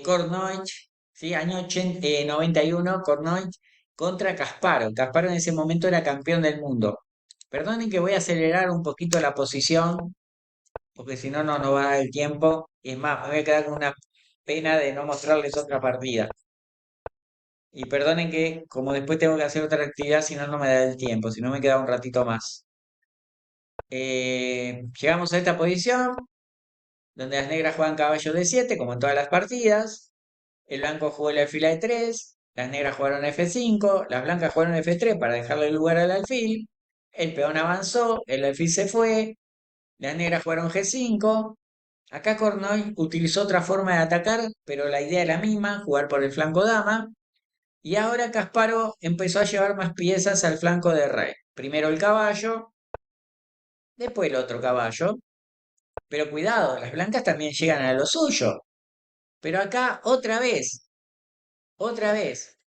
Kornoich, ¿sí? Año 91, Kornoich contra Kasparov. Kasparov en ese momento era campeón del mundo. Perdonen que voy a acelerar un poquito la posición, porque si no, no nos va a dar el tiempo. Y es más, me voy a quedar con una pena de no mostrarles otra partida. Y perdonen que, como después tengo que hacer otra actividad, si no, no me da el tiempo, si no me queda un ratito más. Llegamos a esta posición, donde las negras juegan caballo de 7 como en todas las partidas. El blanco jugó el alfil a E3, las negras jugaron F5, las blancas jugaron F3 para dejarle lugar al alfil. El peón avanzó, el alfil se fue, las negras jugaron G5. Acá Kornoy utilizó otra forma de atacar, pero la idea era la misma, jugar por el flanco dama. Y ahora Kasparov empezó a llevar más piezas al flanco de rey. Primero el caballo, después el otro caballo. Pero cuidado, las blancas también llegan a lo suyo. Pero acá otra vez,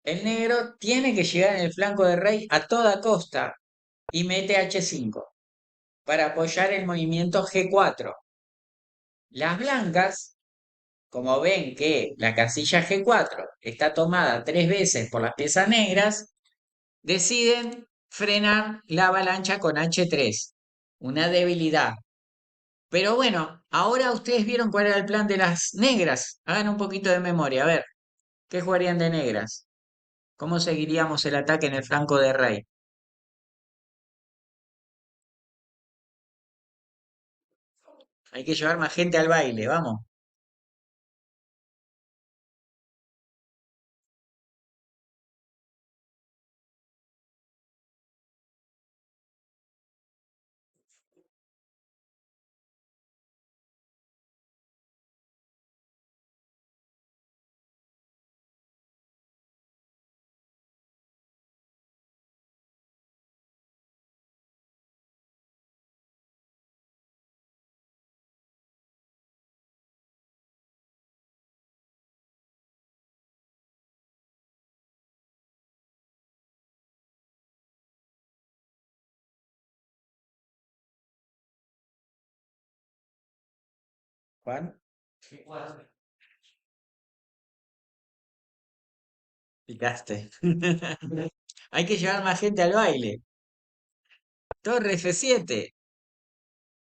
el negro tiene que llegar en el flanco de rey a toda costa y mete H5 para apoyar el movimiento G4. Las blancas, como ven que la casilla G4 está tomada 3 veces por las piezas negras, deciden frenar la avalancha con H3, una debilidad. Pero bueno, ahora ustedes vieron cuál era el plan de las negras. Hagan un poquito de memoria, a ver, ¿qué jugarían de negras? ¿Cómo seguiríamos el ataque en el flanco de rey? Hay que llevar más gente al baile, vamos. Juan, picaste. Hay que llevar más gente al baile. Torre F7.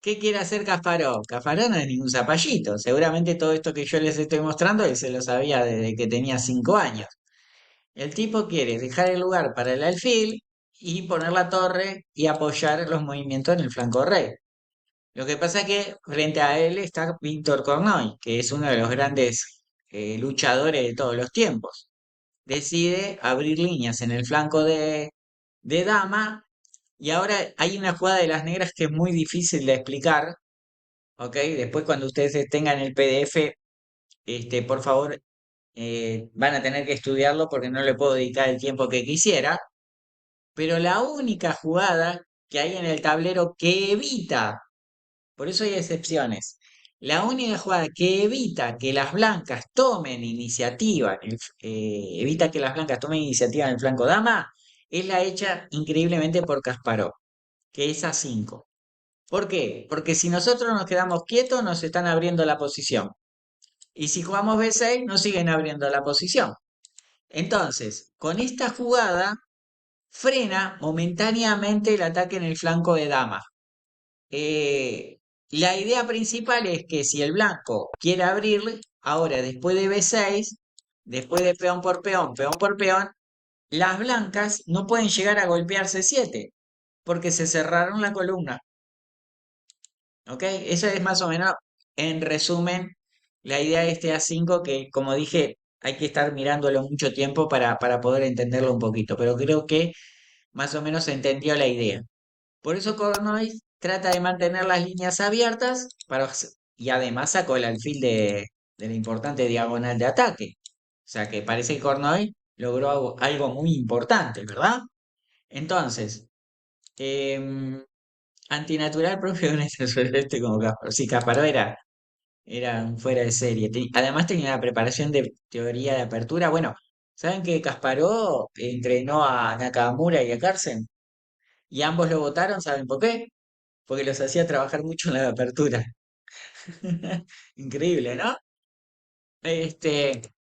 ¿Qué quiere hacer Kasparov? Kasparov no es ningún zapallito. Seguramente todo esto que yo les estoy mostrando él se lo sabía desde que tenía 5 años. El tipo quiere dejar el lugar para el alfil y poner la torre y apoyar los movimientos en el flanco rey. Lo que pasa es que frente a él está Víctor Kornoy, que es uno de los grandes luchadores de todos los tiempos. Decide abrir líneas en el flanco de dama y ahora hay una jugada de las negras que es muy difícil de explicar, ¿ok? Después cuando ustedes tengan el PDF, por favor, van a tener que estudiarlo porque no le puedo dedicar el tiempo que quisiera, pero la única jugada que hay en el tablero que evita, por eso hay excepciones, la única jugada que evita que las blancas tomen iniciativa, evita que las blancas tomen iniciativa en el flanco dama, es la hecha increíblemente por Kasparov, que es A5. ¿Por qué? Porque si nosotros nos quedamos quietos, nos están abriendo la posición. Y si jugamos B6, nos siguen abriendo la posición. Entonces, con esta jugada, frena momentáneamente el ataque en el flanco de dama. La idea principal es que si el blanco quiere abrirle, ahora después de B6, después de peón por peón, las blancas no pueden llegar a golpearse 7 porque se cerraron la columna. ¿Ok? Eso es más o menos, en resumen, la idea de este A5 que, como dije, hay que estar mirándolo mucho tiempo para poder entenderlo un poquito, pero creo que más o menos se entendió la idea. Por eso Cornoy trata de mantener las líneas abiertas y además sacó el alfil de la importante diagonal de ataque. O sea que parece que Cornoy logró algo muy importante, ¿verdad? Entonces, em, antinatural propio de un extraterrestre como Kasparov. Sí, Kasparov era un fuera de serie. Además tenía una preparación de teoría de apertura. Bueno, ¿saben que Kasparov entrenó a Nakamura y a Carlsen? Y ambos lo votaron, ¿saben por qué? Porque los hacía trabajar mucho en la apertura. Increíble, ¿no?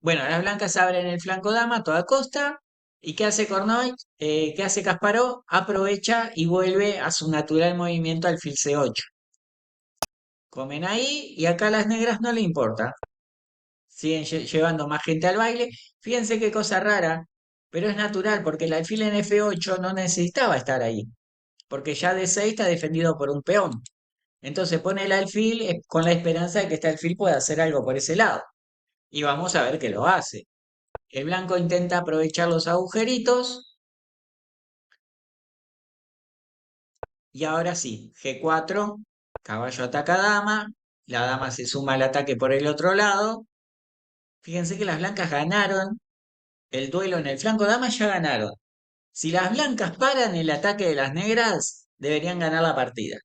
Bueno, las blancas abren el flanco dama a toda costa. ¿Y qué hace Cornoy? ¿Qué hace Kasparov? Aprovecha y vuelve a su natural movimiento alfil C8. Comen ahí y acá a las negras no le importa. Siguen llevando más gente al baile. Fíjense qué cosa rara, pero es natural porque el alfil en F8 no necesitaba estar ahí, porque ya D6 está defendido por un peón. Entonces pone el alfil con la esperanza de que este alfil pueda hacer algo por ese lado. Y vamos a ver que lo hace. El blanco intenta aprovechar los agujeritos. Y ahora sí, G4, caballo ataca dama. La dama se suma al ataque por el otro lado. Fíjense que las blancas ganaron el duelo en el flanco dama, ya ganaron. Si las blancas paran el ataque de las negras, deberían ganar la partida.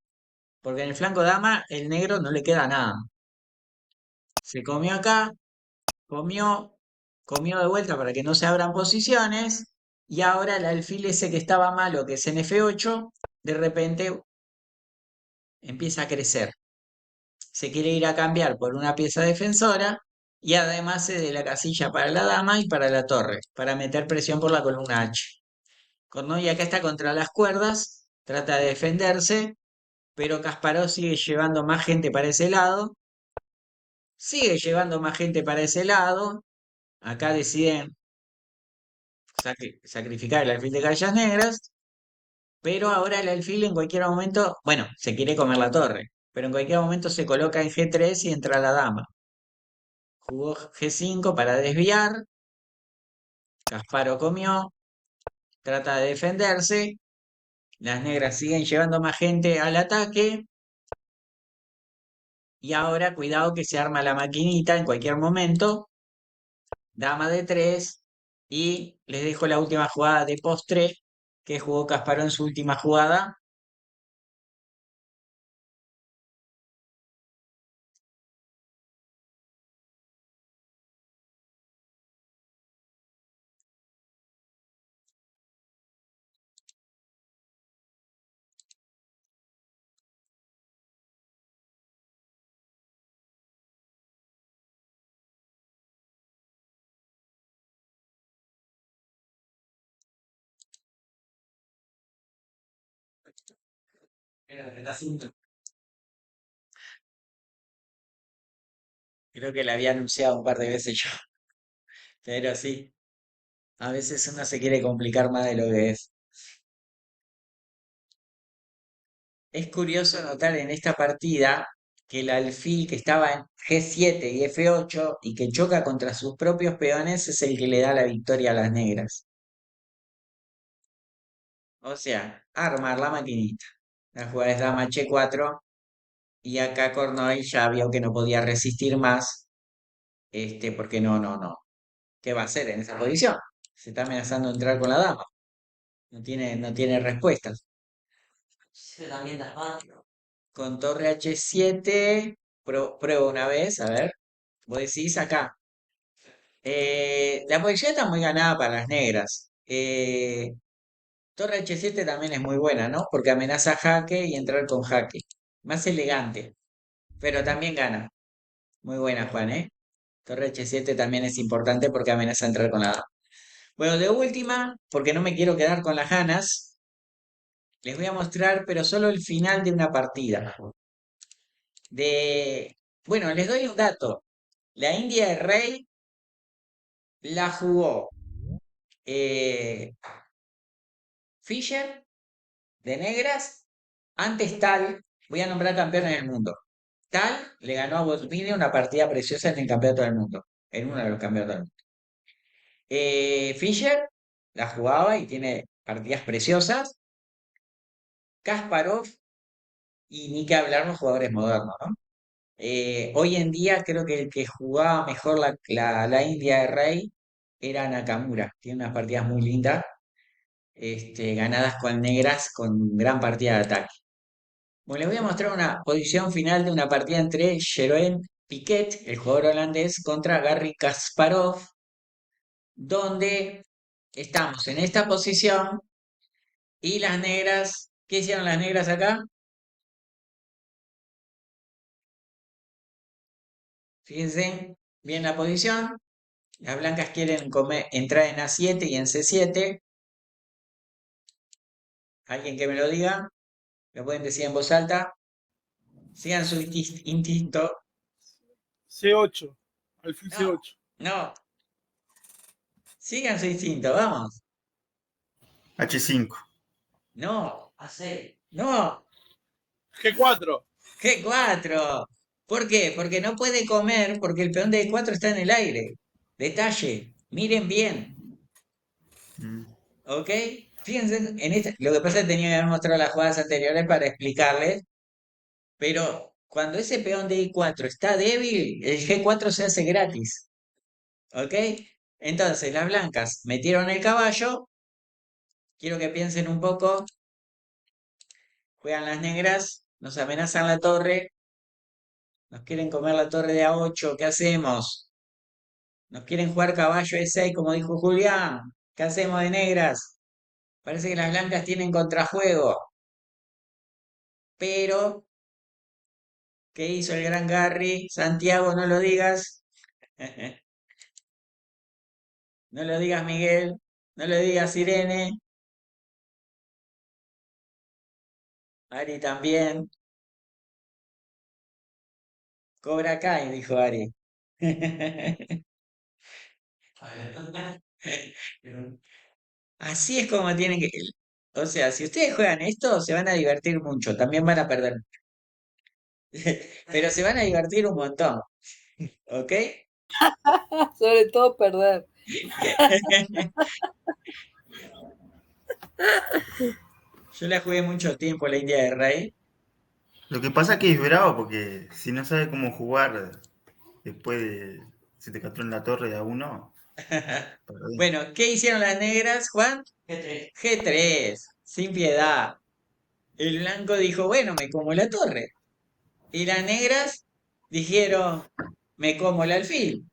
Porque en el flanco dama, el negro no le queda nada. Se comió acá, comió, comió de vuelta para que no se abran posiciones. Y ahora el alfil ese que estaba malo, que es en F8, de repente empieza a crecer. Se quiere ir a cambiar por una pieza defensora y además cede la casilla para la dama y para la torre, para meter presión por la columna H. Cornoy acá está contra las cuerdas, trata de defenderse, pero Kasparov sigue llevando más gente para ese lado, sigue llevando más gente para ese lado. Acá deciden sacrificar el alfil de caballas negras, pero ahora el alfil en cualquier momento, bueno, se quiere comer la torre, pero en cualquier momento se coloca en G3 y entra la dama. Jugó G5 para desviar, Kasparov comió, trata de defenderse, las negras siguen llevando más gente al ataque. Y ahora cuidado que se arma la maquinita en cualquier momento. Dama de 3. Y les dejo la última jugada de postre que jugó Kasparov en su última jugada. Creo que la había anunciado un par de veces yo. Pero sí, a veces uno se quiere complicar más de lo que es. Es curioso notar en esta partida que el alfil que estaba en G7 y F8 y que choca contra sus propios peones es el que le da la victoria a las negras. O sea, armar la maquinita. La jugada es dama H4 y acá Cornoy ya vio que no podía resistir más, porque no. ¿Qué va a hacer en esa posición? Se está amenazando entrar con la dama. No tiene respuestas. Sí, también las manos. Con torre H7, pruebo una vez, a ver. Vos decís acá. La posición está muy ganada para las negras. Torre H7 también es muy buena, ¿no? Porque amenaza jaque y entrar con jaque. Más elegante, pero también gana. Muy buena, Juan, ¿eh? Torre H7 también es importante porque amenaza entrar con la dama. Bueno, de última, porque no me quiero quedar con las ganas, les voy a mostrar, pero solo el final de una partida. Bueno, les doy un dato. La India de Rey la jugó eh, Fischer de negras, antes Tal voy a nombrar campeones del mundo. Tal le ganó a Bosnia una partida preciosa en el campeonato del mundo, en uno de los campeonatos del mundo. Fischer la jugaba y tiene partidas preciosas. Kasparov y ni que hablar los jugadores modernos, ¿no? Hoy en día creo que el que jugaba mejor la India de Rey era Nakamura. Tiene unas partidas muy lindas, ganadas con negras con gran partida de ataque. Bueno, les voy a mostrar una posición final de una partida entre Jeroen Piquet, el jugador holandés, contra Garry Kasparov, donde estamos en esta posición y las negras, ¿qué hicieron las negras acá? Fíjense bien la posición. Las blancas quieren entrar en A7 y en C7. Alguien que me lo diga. Lo pueden decir en voz alta. Sigan su instinto. C8. Alfil No, C8. no. Sigan su instinto, vamos. H5. No, A6. no. G4. G4. ¿Por qué? Porque no puede comer porque el peón de E4 está en el aire. Detalle. Miren bien. Mm. ¿Ok? Fíjense, lo que pasa es que tenía que haber mostrado las jugadas anteriores para explicarles. Pero cuando ese peón de I4 está débil, el G4 se hace gratis. ¿Ok? Entonces, las blancas metieron el caballo. Quiero que piensen un poco. Juegan las negras. Nos amenazan la torre. Nos quieren comer la torre de A8. ¿Qué hacemos? Nos quieren jugar caballo E6, como dijo Julián. ¿Qué hacemos de negras? Parece que las blancas tienen contrajuego. Pero, ¿qué hizo el gran Garry? Santiago, no lo digas. No lo digas, Miguel. No lo digas, Irene. Ari también. Cobra Kai, dijo Ari. A ver. Así es como tienen que... O sea, si ustedes juegan esto, se van a divertir mucho. También van a perder. Pero se van a divertir un montón. ¿Ok? Sobre todo perder. Yo la jugué mucho tiempo, la India de Rey. Lo que pasa es que es bravo porque si no sabe cómo jugar después de se te catró en la torre de a uno, perdés. Bueno, ¿qué hicieron las negras, Juan? G3. G3, sin piedad. El blanco dijo, bueno, me como la torre. Y las negras dijeron, me como el alfil.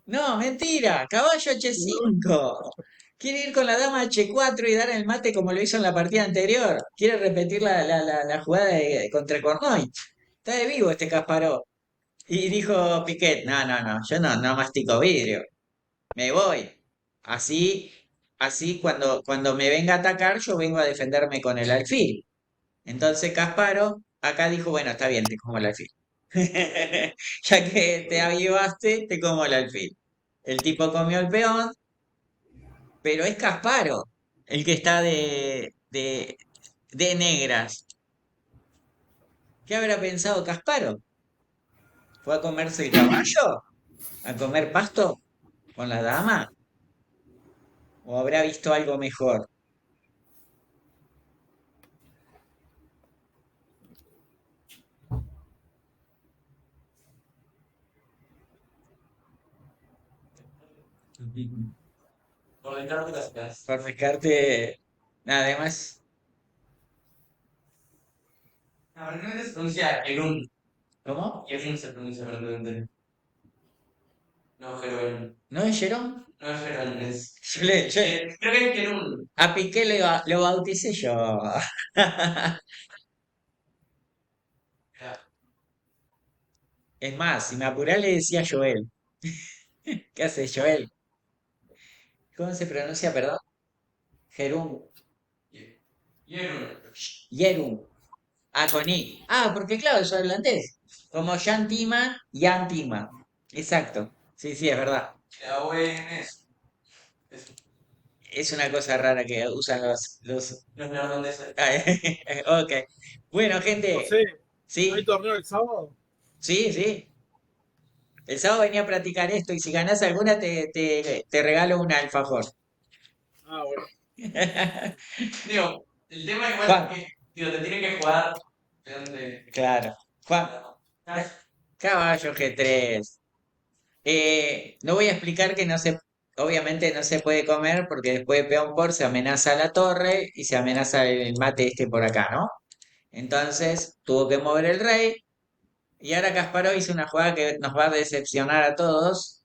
No, mentira, caballo H5. Quiere ir con la dama H4 y dar el mate como lo hizo en la partida anterior. Quiere repetir la jugada contra Cornoy. Está de vivo este Kasparov. Y dijo Piquet, no, no, no, yo no mastico vidrio. Me voy. Así, así cuando me venga a atacar, yo vengo a defenderme con el alfil. Entonces Kasparov acá dijo, bueno, está bien, te como el alfil. Ya que te avivaste, te como el alfil. El tipo comió el peón, pero es Kasparov el que está de negras. ¿Qué habrá pensado Kasparov? ¿Fue a comerse el caballo? ¿A comer pasto con la dama? ¿O habrá visto algo mejor? Por descarte las casas. Para pescarte nada más. A ver, ¿cómo se pronuncia Elun? ¿Cómo? Elun se pronuncia realmente. No, Jeroen. ¿No es Jerón? No es Jeroen, es. Yo Creo que es Jerún. a Piqué lo bauticé yo. Ya. Es más, si me apurás le decía Joel. ¿Qué hace Joel? ¿Cómo se pronuncia, perdón? Jerún. Jerún. Jerún. Ah, con I. Ah, porque claro, eso es holandés. Como Jan Tima, Jan Tima. Exacto. Sí, sí, es verdad. La O es. es una cosa rara que usan los... Los neerlandeses. Ok. Bueno, gente, José, ¿hay sí, torneo el sábado? sí, sí. El sábado venía a practicar esto y si ganás alguna te regalo un alfajor. Ah, bueno. Digo, el tema igual Juan, es que, digo, te tienen que jugar de... claro. Juan, caballo G3. No voy a explicar que no se, obviamente no se puede comer porque después de peón por se amenaza la torre y se amenaza el mate este por acá, ¿no? Entonces tuvo que mover el rey y ahora Kasparov hizo una jugada que nos va a decepcionar a todos,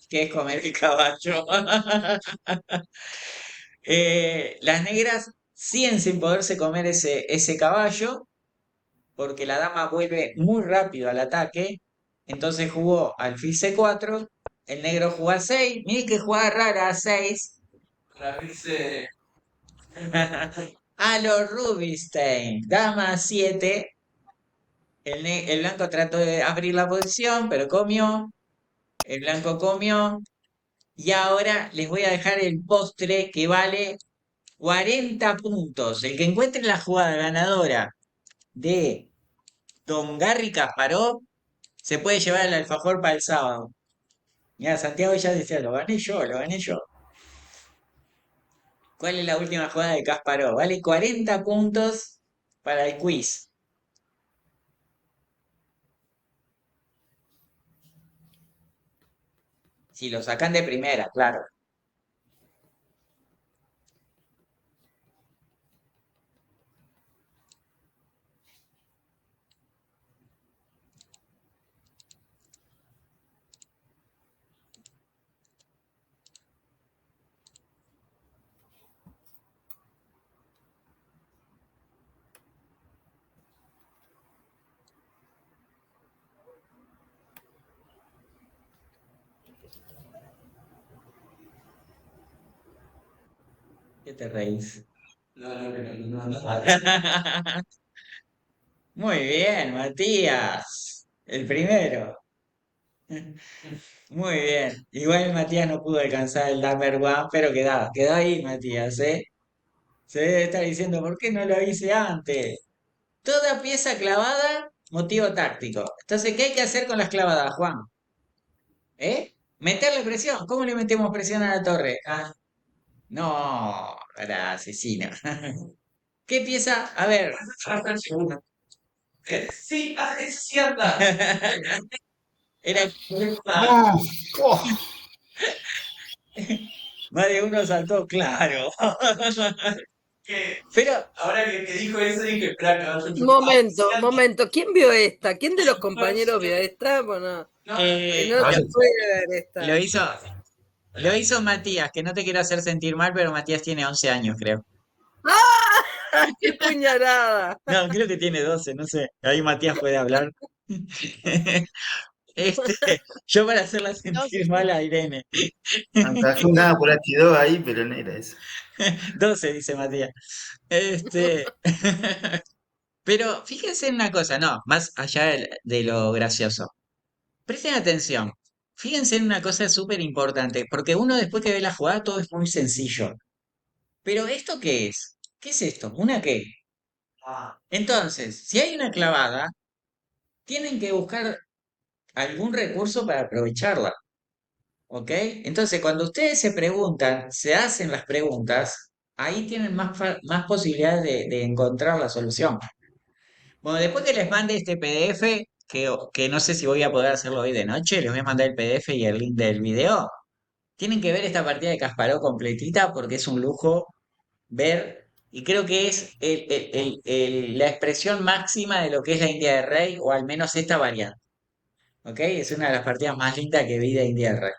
que es comer el caballo. Las negras siguen sin poderse comer ese caballo porque la dama vuelve muy rápido al ataque. Entonces jugó alfil C4, el negro jugó a 6. Mire qué jugada rara a 6. Para abrirse... A los Rubinstein, dama a 7. El blanco trató de abrir la posición, pero comió. El blanco comió. Y ahora les voy a dejar el postre que vale 40 puntos. El que encuentre la jugada ganadora de Don Garry Kasparov se puede llevar el alfajor para el sábado. Mira, Santiago ya decía, lo gané yo, lo gané yo. ¿Cuál es la última jugada de Kasparov? Vale 40 puntos para el quiz. Si lo sacan de primera, claro. ¿Qué te reís? No. Muy bien, Matías. El primero. Muy bien. Igual Matías no pudo alcanzar el number one, pero quedó ahí, Matías, ¿eh? Se debe estar diciendo, ¿por qué no lo hice antes? Toda pieza clavada, motivo táctico. Entonces, ¿qué hay que hacer con las clavadas, Juan? ¿Eh? Meterle presión. ¿Cómo le metemos presión a la torre? Ah, no, era asesino. ¿Qué pieza? A ver. Sí, es cierta. Era ¡No! ¡Oh! más de uno saltó, claro. Que Pero ahora que dijo eso, dije, espera, caballo. Momento, momento. ¿Quién vio esta? ¿Quién de los compañeros vio esta? Bueno, que no lo, se puede ver lo esta. hizo, lo hizo Matías, que no te quiero hacer sentir mal, pero Matías tiene 11 años, creo. ¡Ah! ¡Qué puñalada! No, creo que tiene 12, no sé. Ahí Matías puede hablar. Este, yo para hacerla No, sentir mal a Irene. Atajó nada por H2 ahí, pero no era eso. 12, dice Matías. Este, pero fíjense en una cosa, no, más allá de lo gracioso. Presten atención. Fíjense en una cosa súper importante, porque uno después que ve la jugada todo es muy sencillo. Pero ¿esto qué es? ¿Qué es esto? ¿Una qué? Ah, Entonces, si hay una clavada, tienen que buscar algún recurso para aprovecharla. ¿Ok? Entonces, cuando ustedes se preguntan, se hacen las preguntas, ahí tienen más posibilidades de encontrar la solución. Bueno, después que les mande este PDF, que no sé si voy a poder hacerlo hoy de noche, les voy a mandar el PDF y el link del video. Tienen que ver esta partida de Kasparov completita porque es un lujo ver, y creo que es la expresión máxima de lo que es la India de Rey, o al menos esta variante. ¿Ok? Es una de las partidas más lindas que vi de India de Rey.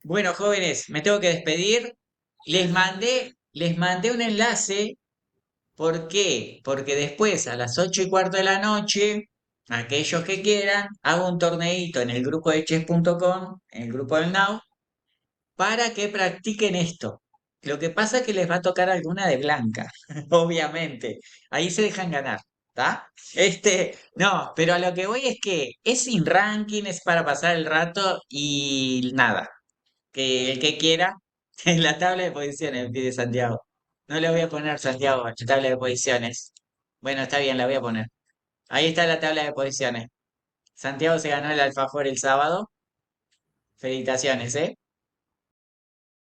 Bueno, jóvenes, me tengo que despedir. Les mandé un enlace. ¿Por qué? Porque después, a las 8:15 de la noche, aquellos que quieran, hago un torneito en el grupo de chess.com, en el grupo del Now, para que practiquen esto. Lo que pasa es que les va a tocar alguna de blanca, obviamente. Ahí se dejan ganar, ¿está? No, pero a lo que voy es que es sin ranking, es para pasar el rato y nada, que el que quiera En la tabla de posiciones, pide Santiago. No le voy a poner Santiago en la tabla de posiciones. Bueno, está bien, la voy a poner. Ahí está la tabla de posiciones. Santiago se ganó el alfajor el sábado. Felicitaciones, ¿eh?